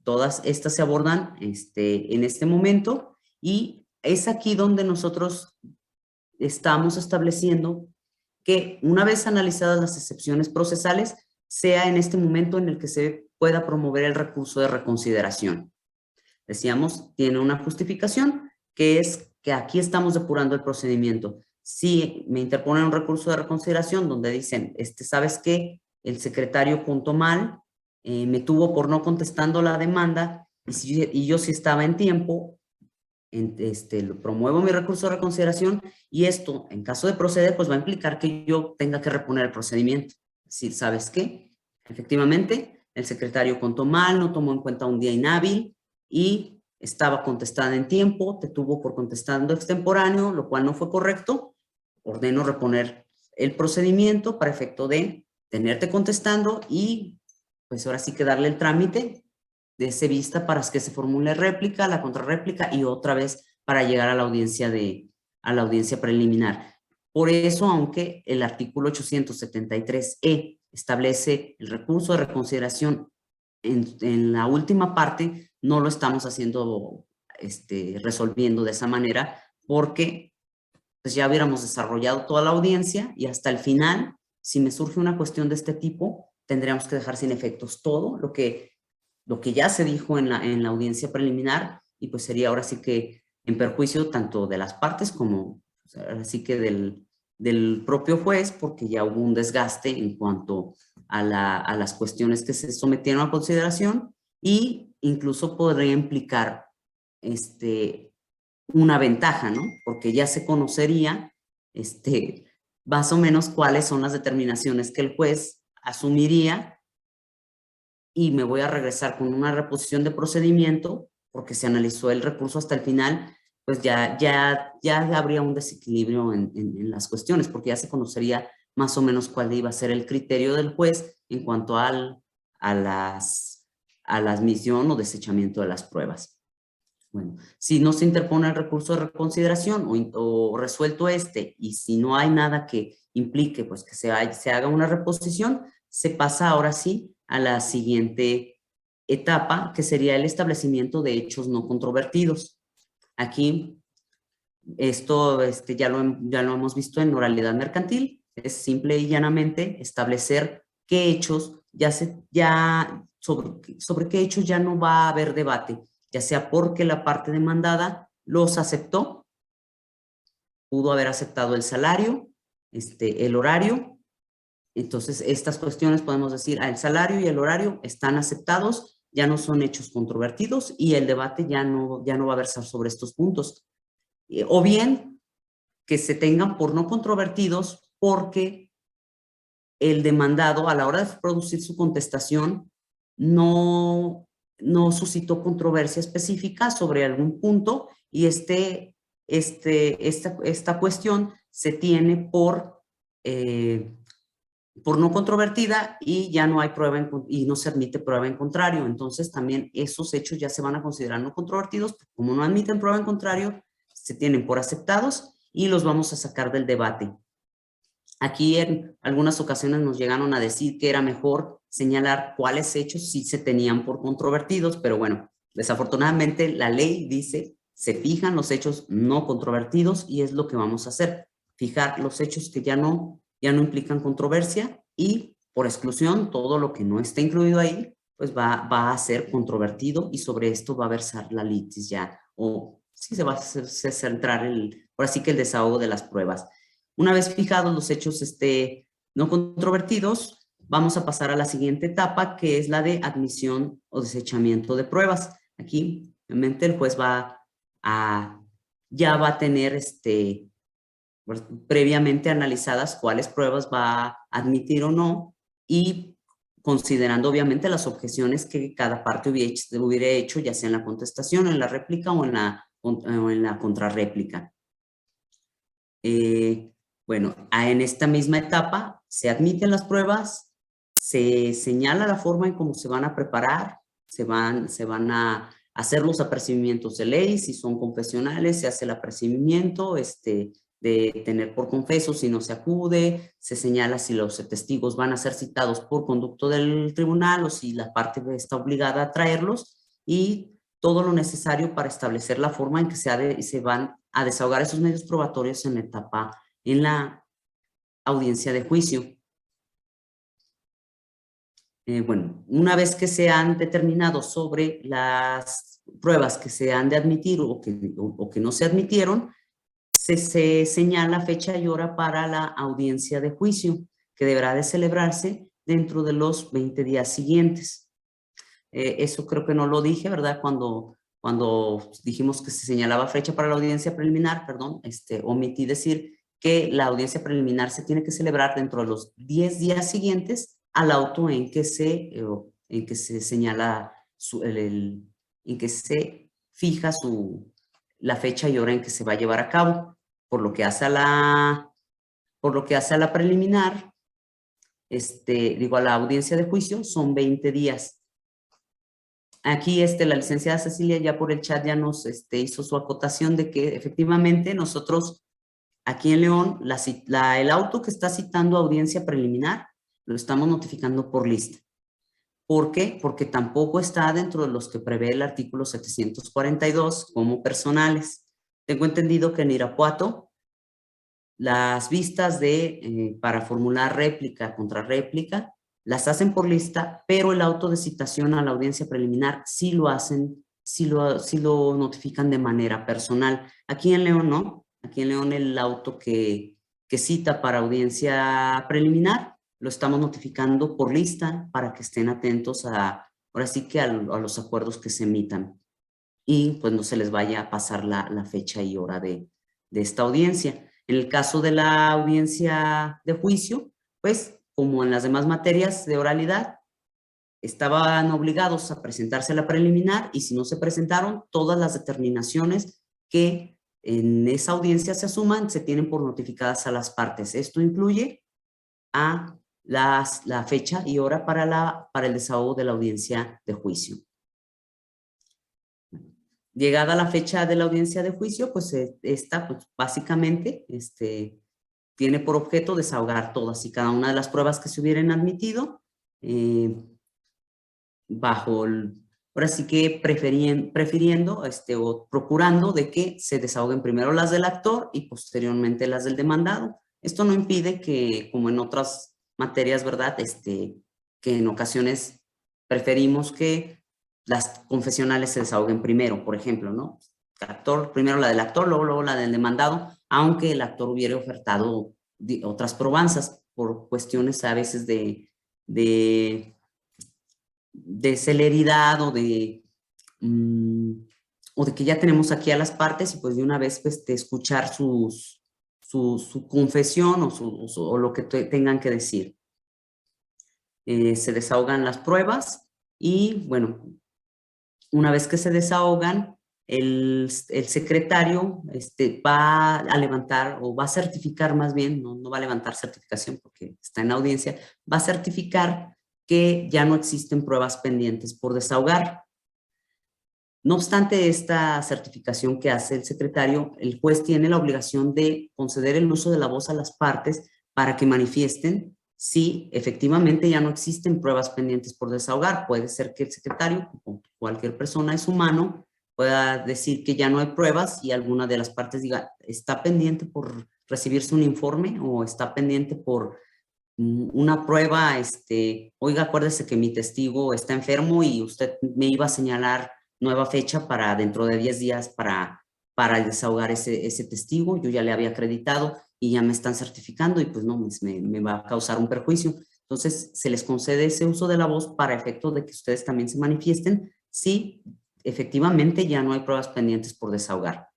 S1: Todas estas se abordan en este momento, y es aquí donde nosotros estamos estableciendo que, una vez analizadas las excepciones procesales, sea en este momento en el que se pueda promover el recurso de reconsideración. Decíamos, tiene una justificación, que es que aquí estamos depurando el procedimiento. Si me interponen un recurso de reconsideración donde dicen, ¿sabes qué? El secretario contó mal, me tuvo por no contestando la demanda, y yo sí estaba en tiempo, promuevo mi recurso de reconsideración, y esto, en caso de proceder, pues va a implicar que yo tenga que reponer el procedimiento. Es decir, ¿sabes qué? Efectivamente, el secretario contó mal, no tomó en cuenta un día inhábil y estaba contestada en tiempo, te tuvo por contestando extemporáneo, lo cual no fue correcto. Ordeno reponer el procedimiento para efecto de tenerte contestando y pues ahora sí que darle el trámite de ese vista para que se formule réplica, la contrarréplica y otra vez para llegar a la audiencia preliminar. Por eso, aunque el artículo 873E establece el recurso de reconsideración en la última parte, no lo estamos haciendo, resolviendo de esa manera, porque pues ya hubiéramos desarrollado toda la audiencia y hasta el final, si me surge una cuestión de este tipo, tendríamos que dejar sin efectos todo lo que ya se dijo en la audiencia preliminar y pues sería ahora sí que en perjuicio tanto de las partes como ahora sí que del propio juez, porque ya hubo un desgaste en cuanto a las cuestiones que se sometieron a consideración y incluso podría implicar una ventaja, ¿no? Porque ya se conocería más o menos cuáles son las determinaciones que el juez asumiría y me voy a regresar con una reposición de procedimiento porque se analizó el recurso hasta el final, pues ya habría un desequilibrio en las cuestiones, porque ya se conocería más o menos cuál iba a ser el criterio del juez en cuanto a la admisión o desechamiento de las pruebas. Bueno, si no se interpone el recurso de reconsideración o resuelto y si no hay nada que implique pues que se haga una reposición, se pasa ahora sí a la siguiente etapa, que sería el establecimiento de hechos no controvertidos. Aquí, esto ya lo hemos visto en oralidad mercantil, es simple y llanamente establecer qué hechos, sobre qué hechos ya no va a haber debate, ya sea porque la parte demandada los aceptó, pudo haber aceptado el salario, el horario. Entonces, estas cuestiones podemos decir, el salario y el horario están aceptados, ya no son hechos controvertidos y el debate ya no va a versar sobre estos puntos. O bien, que se tengan por no controvertidos porque el demandado a la hora de producir su contestación no suscitó controversia específica sobre algún punto y esta cuestión se tiene por no controvertida y ya no hay prueba y no se admite prueba en contrario. Entonces también esos hechos ya se van a considerar no controvertidos, como no admiten prueba en contrario, se tienen por aceptados y los vamos a sacar del debate. Aquí en algunas ocasiones nos llegaron a decir que era mejor señalar cuáles hechos sí se tenían por controvertidos, pero bueno, desafortunadamente la ley dice, se fijan los hechos no controvertidos y es lo que vamos a hacer, fijar los hechos que ya no implican controversia y por exclusión todo lo que no esté incluido ahí pues va a ser controvertido y sobre esto va a versar la litis ya o sí se va a centrar por así que el desahogo de las pruebas. Una vez fijados los hechos no controvertidos, vamos a pasar a la siguiente etapa que es la de admisión o desechamiento de pruebas. Aquí obviamente el juez ya va a tener previamente analizadas cuáles pruebas va a admitir o no y considerando obviamente las objeciones que cada parte hubiera hecho, ya sea en la contestación, en la réplica o en la contrarréplica. Bueno, en esta misma etapa se admiten las pruebas, se señala la forma en cómo se van a preparar, se van a hacer los apercibimientos de ley, si son confesionales, se hace el apercibimiento, de tener por confeso si no se acude, se señala si los testigos van a ser citados por conducto del tribunal o si la parte está obligada a traerlos y todo lo necesario para establecer la forma en que se van a desahogar esos medios probatorios en la audiencia de juicio. Bueno, una vez que se han determinado sobre las pruebas que se han de admitir o que no se admitieron, se señala fecha y hora para la audiencia de juicio, que deberá de celebrarse dentro de los 20 días siguientes. Eso creo que no lo dije, ¿verdad? Cuando dijimos que se señalaba fecha para la audiencia preliminar, perdón, omití decir que la audiencia preliminar se tiene que celebrar dentro de los 10 días siguientes al auto en que se en que se señala, en que se fija la fecha y hora en que se va a llevar a cabo. Por lo que hace a la preliminar, digo, a la audiencia de juicio, son 20 días. Aquí la licenciada Cecilia ya por el chat ya nos hizo su acotación de que efectivamente nosotros aquí en León, el auto que está citando audiencia preliminar lo estamos notificando por lista. ¿Por qué? Porque tampoco está dentro de los que prevé el artículo 742 como personales. Tengo entendido que en Irapuato las vistas para formular réplica contra réplica las hacen por lista, pero el auto de citación a la audiencia preliminar sí lo hacen, sí lo notifican de manera personal. Aquí en León no. Aquí en León el auto que cita para audiencia preliminar lo estamos notificando por lista para que estén atentos ahora sí que a los acuerdos que se emitan. Y pues no se les vaya a pasar la fecha y hora de esta audiencia. En el caso de la audiencia de juicio, pues como en las demás materias de oralidad, estaban obligados a presentarse a la preliminar y si no se presentaron, todas las determinaciones que en esa audiencia se asuman se tienen por notificadas a las partes. Esto incluye a la fecha y hora para el desahogo de la audiencia de juicio. Llegada la fecha de la audiencia de juicio, pues esta pues, básicamente tiene por objeto desahogar todas y cada una de las pruebas que se hubieran admitido ahora sí que prefiriendo o procurando de que se desahoguen primero las del actor y posteriormente las del demandado. Esto no impide que, como en otras materias, ¿verdad? Que en ocasiones preferimos que las confesionales se desahoguen primero, por ejemplo, ¿no? Primero la del actor, luego la del demandado, aunque el actor hubiera ofertado otras probanzas por cuestiones a veces de celeridad o de que ya tenemos aquí a las partes y pues de una vez pues, escuchar su confesión o lo que tengan que decir. Se desahogan las pruebas y bueno, una vez que se desahogan, el secretario va a levantar o va a certificar más bien, no va a levantar certificación porque está en audiencia, va a certificar que ya no existen pruebas pendientes por desahogar. No obstante esta certificación que hace el secretario, el juez tiene la obligación de conceder el uso de la voz a las partes para que manifiesten si efectivamente ya no existen pruebas pendientes por desahogar. Puede ser que el secretario, o cualquier persona es humano, pueda decir que ya no hay pruebas y alguna de las partes diga, está pendiente por recibirse un informe o está pendiente por una prueba, oiga, acuérdese que mi testigo está enfermo y usted me iba a señalar nueva fecha para dentro de 10 días para desahogar ese testigo, yo ya le había acreditado y ya me están certificando y pues no, me va a causar un perjuicio. Entonces se les concede ese uso de la voz para efecto de que ustedes también se manifiesten si efectivamente ya no hay pruebas pendientes por desahogar.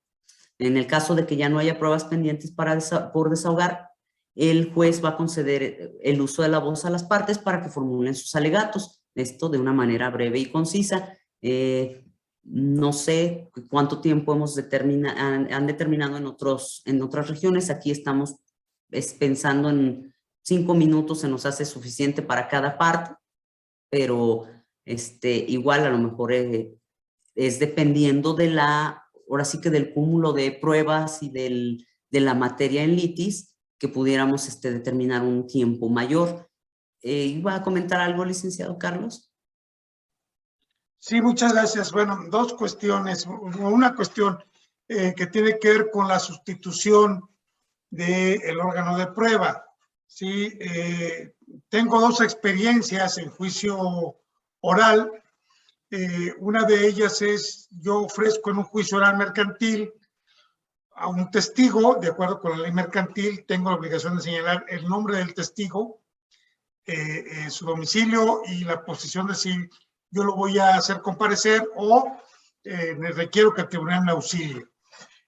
S1: En el caso de que ya no haya pruebas pendientes por desahogar, el juez va a conceder el uso de la voz a las partes para que formulen sus alegatos. Esto de una manera breve y concisa. No sé cuánto tiempo han determinado en otras regiones. Aquí estamos pensando en 5 minutos, se nos hace suficiente para cada parte, pero igual a lo mejor es dependiendo ahora sí que del cúmulo de pruebas y de la materia en litis que pudiéramos determinar un tiempo mayor. ¿Iba a comentar algo, licenciado Carlos?
S5: Sí, muchas gracias. Bueno, dos cuestiones. Una cuestión que tiene que ver con la sustitución del órgano de prueba. Sí, tengo 2 experiencias en juicio oral. Una de ellas es, yo ofrezco en un juicio oral mercantil a un testigo, de acuerdo con la ley mercantil, tengo la obligación de señalar el nombre del testigo, su domicilio y la posición de si yo lo voy a hacer comparecer o me requiero que el tribunal me auxilie.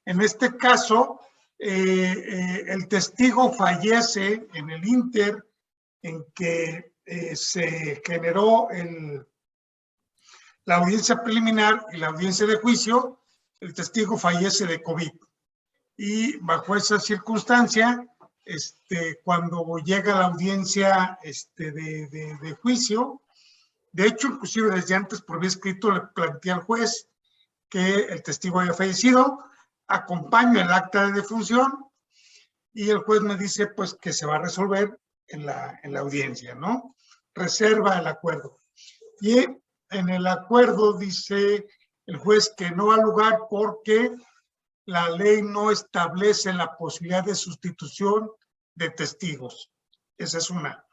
S5: En este caso, el testigo fallece en el ínter en que se generó la audiencia preliminar y la audiencia de juicio, el testigo fallece de COVID. Y bajo esa circunstancia, cuando llega la audiencia de juicio, de hecho, inclusive desde antes por vía escrito le planteé al juez que el testigo haya fallecido, acompaño el acta de defunción y el juez me dice pues que se va a resolver en la audiencia, ¿no? Reserva el acuerdo. Y en el acuerdo dice el juez que no ha lugar porque la ley no establece la posibilidad de sustitución de testigos. Esa es una.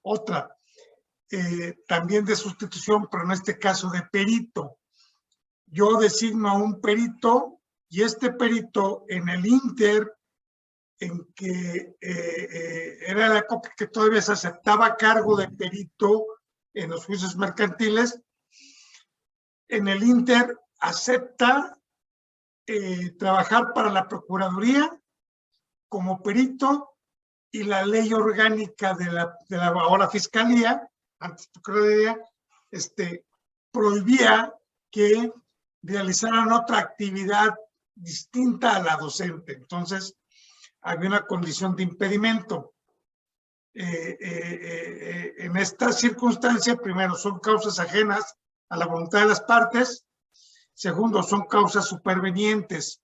S5: Otra, también de sustitución, pero en este caso de perito. Yo designo a un perito y este perito en el ínter en que era la época que todavía se aceptaba cargo de perito en los juicios mercantiles, en el ínter acepta trabajar para la Procuraduría como perito y la ley orgánica de la ahora Fiscalía, antes Procuraduría, prohibía que realizaran otra actividad distinta a la docente. Entonces, había una condición de impedimento. En esta circunstancia, primero, son causas ajenas a la voluntad de las partes. Segundo, son causas supervenientes.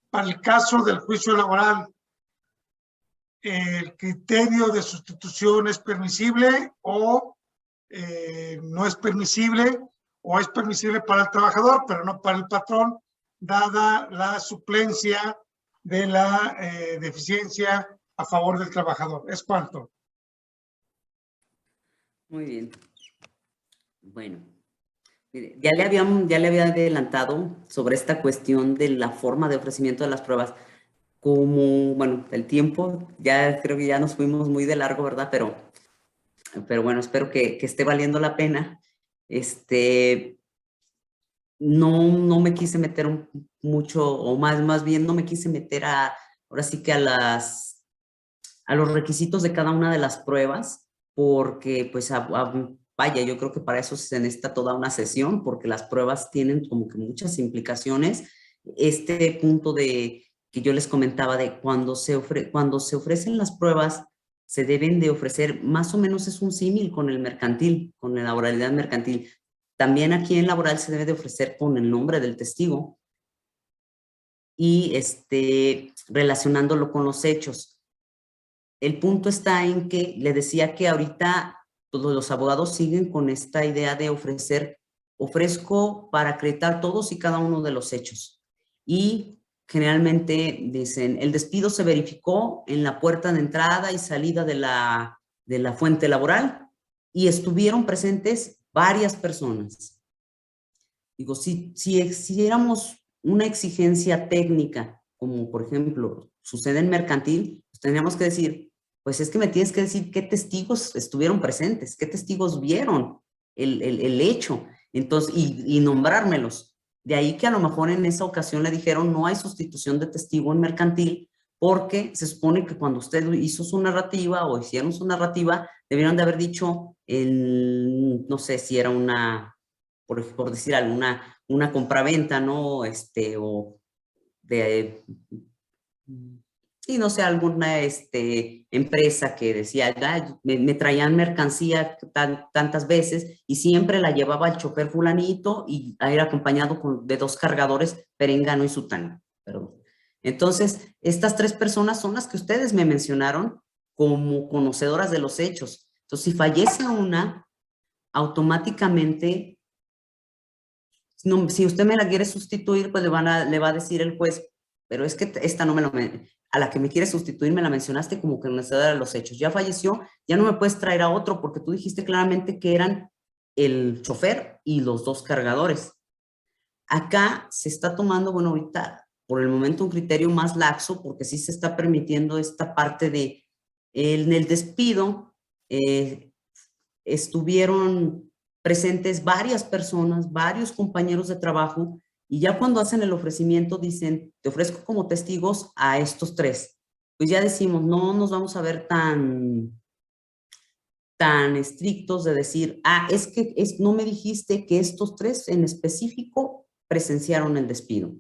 S5: Para el caso del juicio laboral, el criterio de sustitución es permisible o no es permisible, o es permisible para el trabajador, pero no para el patrón, dada la suplencia de la deficiencia a favor del trabajador. ¿Es cuánto?
S1: Muy bien. Bueno, mire, ya le había adelantado sobre esta cuestión de la forma de ofrecimiento de las pruebas. Como, bueno, el tiempo, ya creo que ya nos fuimos muy de largo, ¿verdad? Pero bueno, espero que esté valiendo la pena. No me quise meter mucho, o más bien no me quise meter ahora sí que a los requisitos de cada una de las pruebas, porque pues vaya, yo creo que para eso se necesita toda una sesión, porque las pruebas tienen como que muchas implicaciones. Este punto que yo les comentaba de cuando se ofrecen las pruebas, se deben de ofrecer, más o menos es un símil con el mercantil, con la oralidad mercantil. También aquí en laboral se debe de ofrecer con el nombre del testigo y relacionándolo con los hechos. El punto está en que le decía que ahorita todos los abogados siguen con esta idea de ofrezco para acreditar todos y cada uno de los hechos. Y generalmente dicen, el despido se verificó en la puerta de entrada y salida de la fuente laboral y estuvieron presentes varias personas. Digo, si exigiéramos una exigencia técnica, como por ejemplo sucede en mercantil, pues tendríamos que decir, pues es que me tienes que decir qué testigos estuvieron presentes, qué testigos vieron el hecho, entonces, y nombrármelos. De ahí que a lo mejor en esa ocasión le dijeron no hay sustitución de testigo en mercantil, porque se supone que cuando usted hizo su narrativa o hicieron su narrativa, debieron de haber dicho, no sé si era por decir algo, una compraventa, ¿no? O de, y no sé, alguna empresa que decía, me traían mercancía tantas veces y siempre la llevaba el chofer fulanito y era acompañado de 2 cargadores, perengano y sutano. Perdón. Entonces, estas 3 personas son las que ustedes me mencionaron como conocedoras de los hechos. Entonces, si fallece una, automáticamente, no, si usted me la quiere sustituir, pues le va a decir el juez, pero es que esta no me lo... A la que me quiere sustituir me la mencionaste como conocedora de los hechos. Ya falleció, ya no me puedes traer a otro porque tú dijiste claramente que eran el chofer y los 2 cargadores. Acá se está tomando, bueno, ahorita por el momento un criterio más laxo porque sí se está permitiendo esta parte de en el despido estuvieron presentes varias personas, varios compañeros de trabajo. Y ya cuando hacen el ofrecimiento dicen, te ofrezco como testigos a estos 3. Pues ya decimos, no nos vamos a ver tan tan estrictos de decir, ah, es que no me dijiste que estos 3 en específico presenciaron el despido.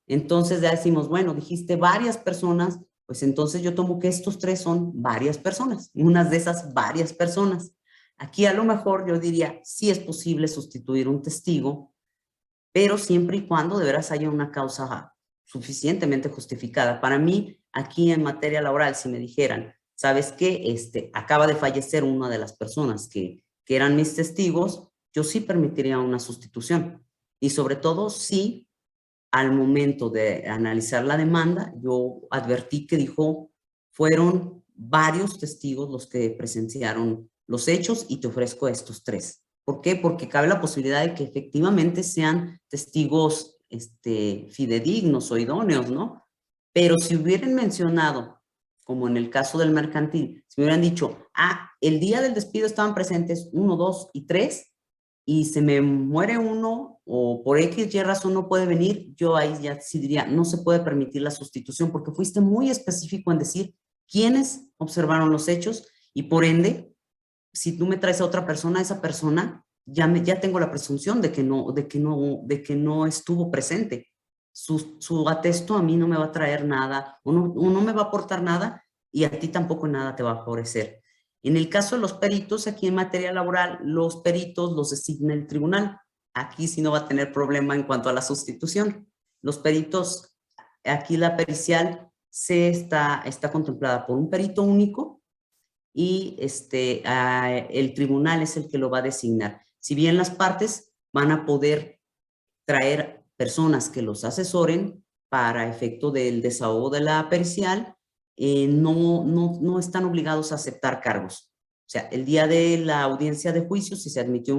S1: Entonces ya decimos, bueno, dijiste varias personas, pues entonces yo tomo que estos 3 son varias personas, unas de esas varias personas. Aquí a lo mejor yo diría, sí es posible sustituir un testigo, pero siempre y cuando de veras haya una causa suficientemente justificada. Para mí, aquí en materia laboral, si me dijeran, ¿sabes qué? Acaba de fallecer una de las personas que eran mis testigos, yo sí permitiría una sustitución. Y sobre todo, sí, al momento de analizar la demanda, yo advertí que dijo, fueron varios testigos los que presenciaron los hechos y te ofrezco estos 3. ¿Por qué? Porque cabe la posibilidad de que efectivamente sean testigos fidedignos o idóneos, ¿no? Pero si hubieran mencionado, como en el caso del mercantil, si hubieran dicho, ah, el día del despido estaban presentes 1, 2 y 3, y se me muere uno o por X y razón no puede venir, yo ahí ya sí diría, no se puede permitir la sustitución porque fuiste muy específico en decir quiénes observaron los hechos y por ende, si tú me traes a otra persona, esa persona ya tengo la presunción de que no estuvo presente. Su atesto a mí no me va a traer nada o no me va a aportar nada y a ti tampoco nada te va a favorecer. En el caso de los peritos, aquí en materia laboral, los peritos los designa el tribunal. Aquí sí no va a tener problema en cuanto a la sustitución. Los peritos, aquí la pericial está contemplada por un perito único y el tribunal es el que lo va a designar. Si bien las partes van a poder traer personas que los asesoren para efecto del desahogo de la pericial, no están obligados a aceptar cargos. O sea, el día de la audiencia de juicio, si se admitió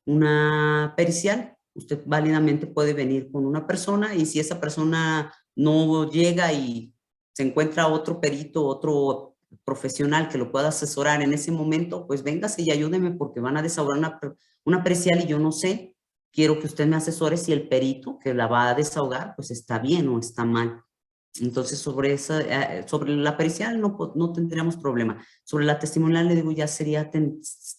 S1: una pericial, usted válidamente puede venir con una persona y si esa persona no llega y se encuentra otro perito, otro profesional que lo pueda asesorar en ese momento, pues véngase y ayúdeme porque van a desahogar una pericial y yo no sé, quiero que usted me asesore si el perito que la va a desahogar, pues está bien o está mal. Entonces, sobre la pericial no tendríamos problema. Sobre la testimonial, le digo, ya sería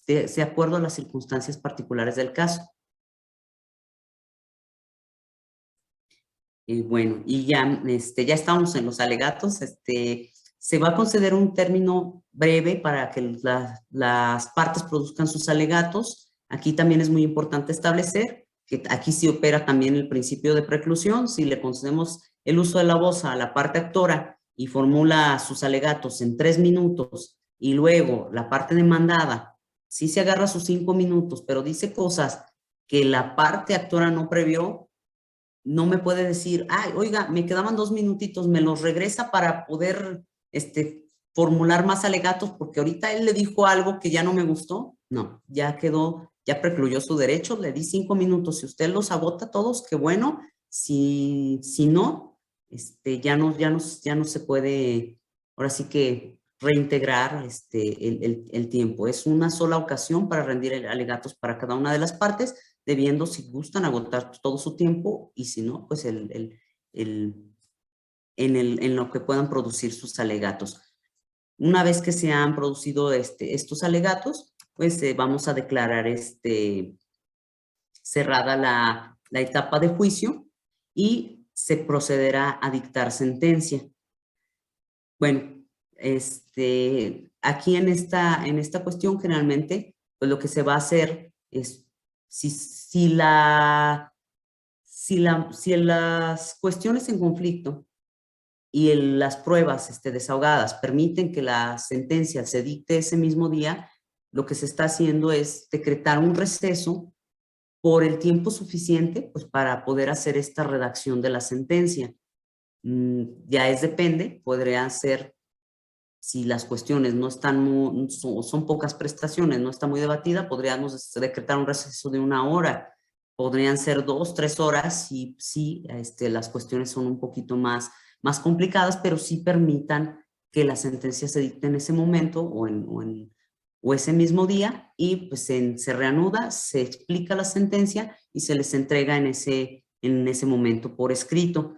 S1: de acuerdo a las circunstancias particulares del caso. Bueno, y ya estamos en los alegatos. Se va a conceder un término breve para que las partes produzcan sus alegatos. Aquí también es muy importante establecer que aquí sí opera también el principio de preclusión. Si le concedemos el uso de la voz a la parte actora y formula sus alegatos en 3 minutos y luego la parte demandada sí se agarra sus 5 minutos, pero dice cosas que la parte actora no previó, no me puede decir, ay, oiga, me quedaban 2 minutitos, me los regresa para poder formular más alegatos porque ahorita él le dijo algo que ya no me gustó. No, ya quedó, ya precluyó su derecho, le di 5 minutos. Si usted los agota todos, qué bueno. Si no, ya no se puede, ahora sí que reintegrar el tiempo. Es una sola ocasión para rendir alegatos para cada una de las partes, debiendo, si gustan, agotar todo su tiempo y si no, pues en lo que puedan producir sus alegatos. Una vez que se han producido estos alegatos, pues vamos a declarar cerrada la etapa de juicio y se procederá a dictar sentencia. Bueno, aquí en esta cuestión generalmente, pues lo que se va a hacer es, si las cuestiones en conflicto y las pruebas desahogadas permiten que la sentencia se dicte ese mismo día, lo que se está haciendo es decretar un receso por el tiempo suficiente pues, para poder hacer esta redacción de la sentencia. Ya depende, podría ser, si las cuestiones no están, son pocas prestaciones, no está muy debatida, podríamos decretar un receso de 1 hora, podrían ser 2, 3 horas, si las cuestiones son un poquito más complicadas, pero sí permitan que la sentencia se dicte en ese momento o ese mismo día y pues se reanuda, se explica la sentencia y se les entrega en ese momento por escrito.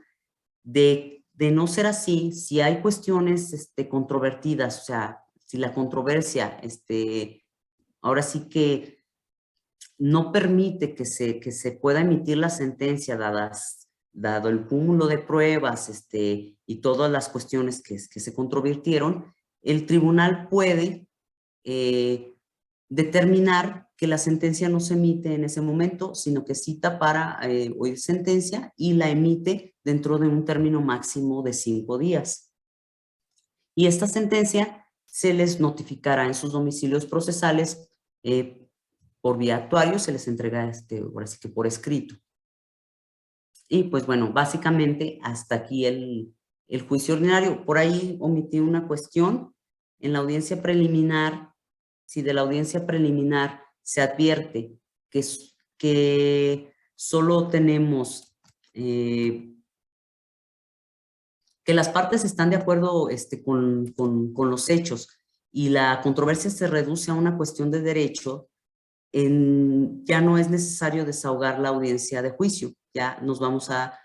S1: De no ser así, si hay cuestiones controvertidas, o sea, si la controversia ahora sí que no permite que se pueda emitir la sentencia dado el cúmulo de pruebas y todas las cuestiones que se controvirtieron, el tribunal puede determinar que la sentencia no se emite en ese momento, sino que cita para oír sentencia y la emite dentro de un término máximo de 5 días. Y esta sentencia se les notificará en sus domicilios procesales por vía actuario, se les entrega ahora sí que por escrito. Y pues bueno, básicamente hasta aquí el juicio ordinario. Por ahí omití una cuestión. En la audiencia preliminar, si de la audiencia preliminar se advierte que solo tenemos, que las partes están de acuerdo con los hechos y la controversia se reduce a una cuestión de derecho, ya no es necesario desahogar la audiencia de juicio, ya nos vamos a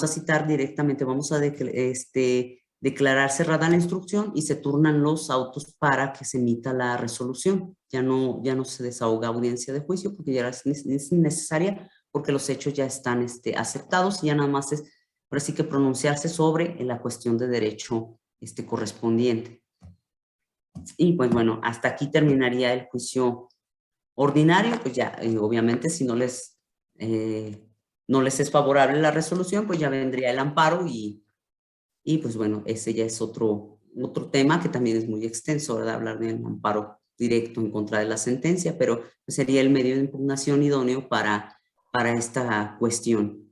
S1: citar directamente, vamos a declarar cerrada la instrucción y se turnan los autos para que se emita la resolución. Ya no se desahoga audiencia de juicio porque ya es innecesaria porque los hechos ya están aceptados y ya nada más es, ahora sí que pronunciarse sobre la cuestión de derecho correspondiente. Y pues bueno, hasta aquí terminaría el juicio ordinario. Pues ya, obviamente, si no les es favorable la resolución, pues ya vendría el amparo y pues bueno, ese ya es otro tema que también es muy extenso, ¿verdad? Hablar de un amparo directo en contra de la sentencia, pero sería el medio de impugnación idóneo para esta cuestión.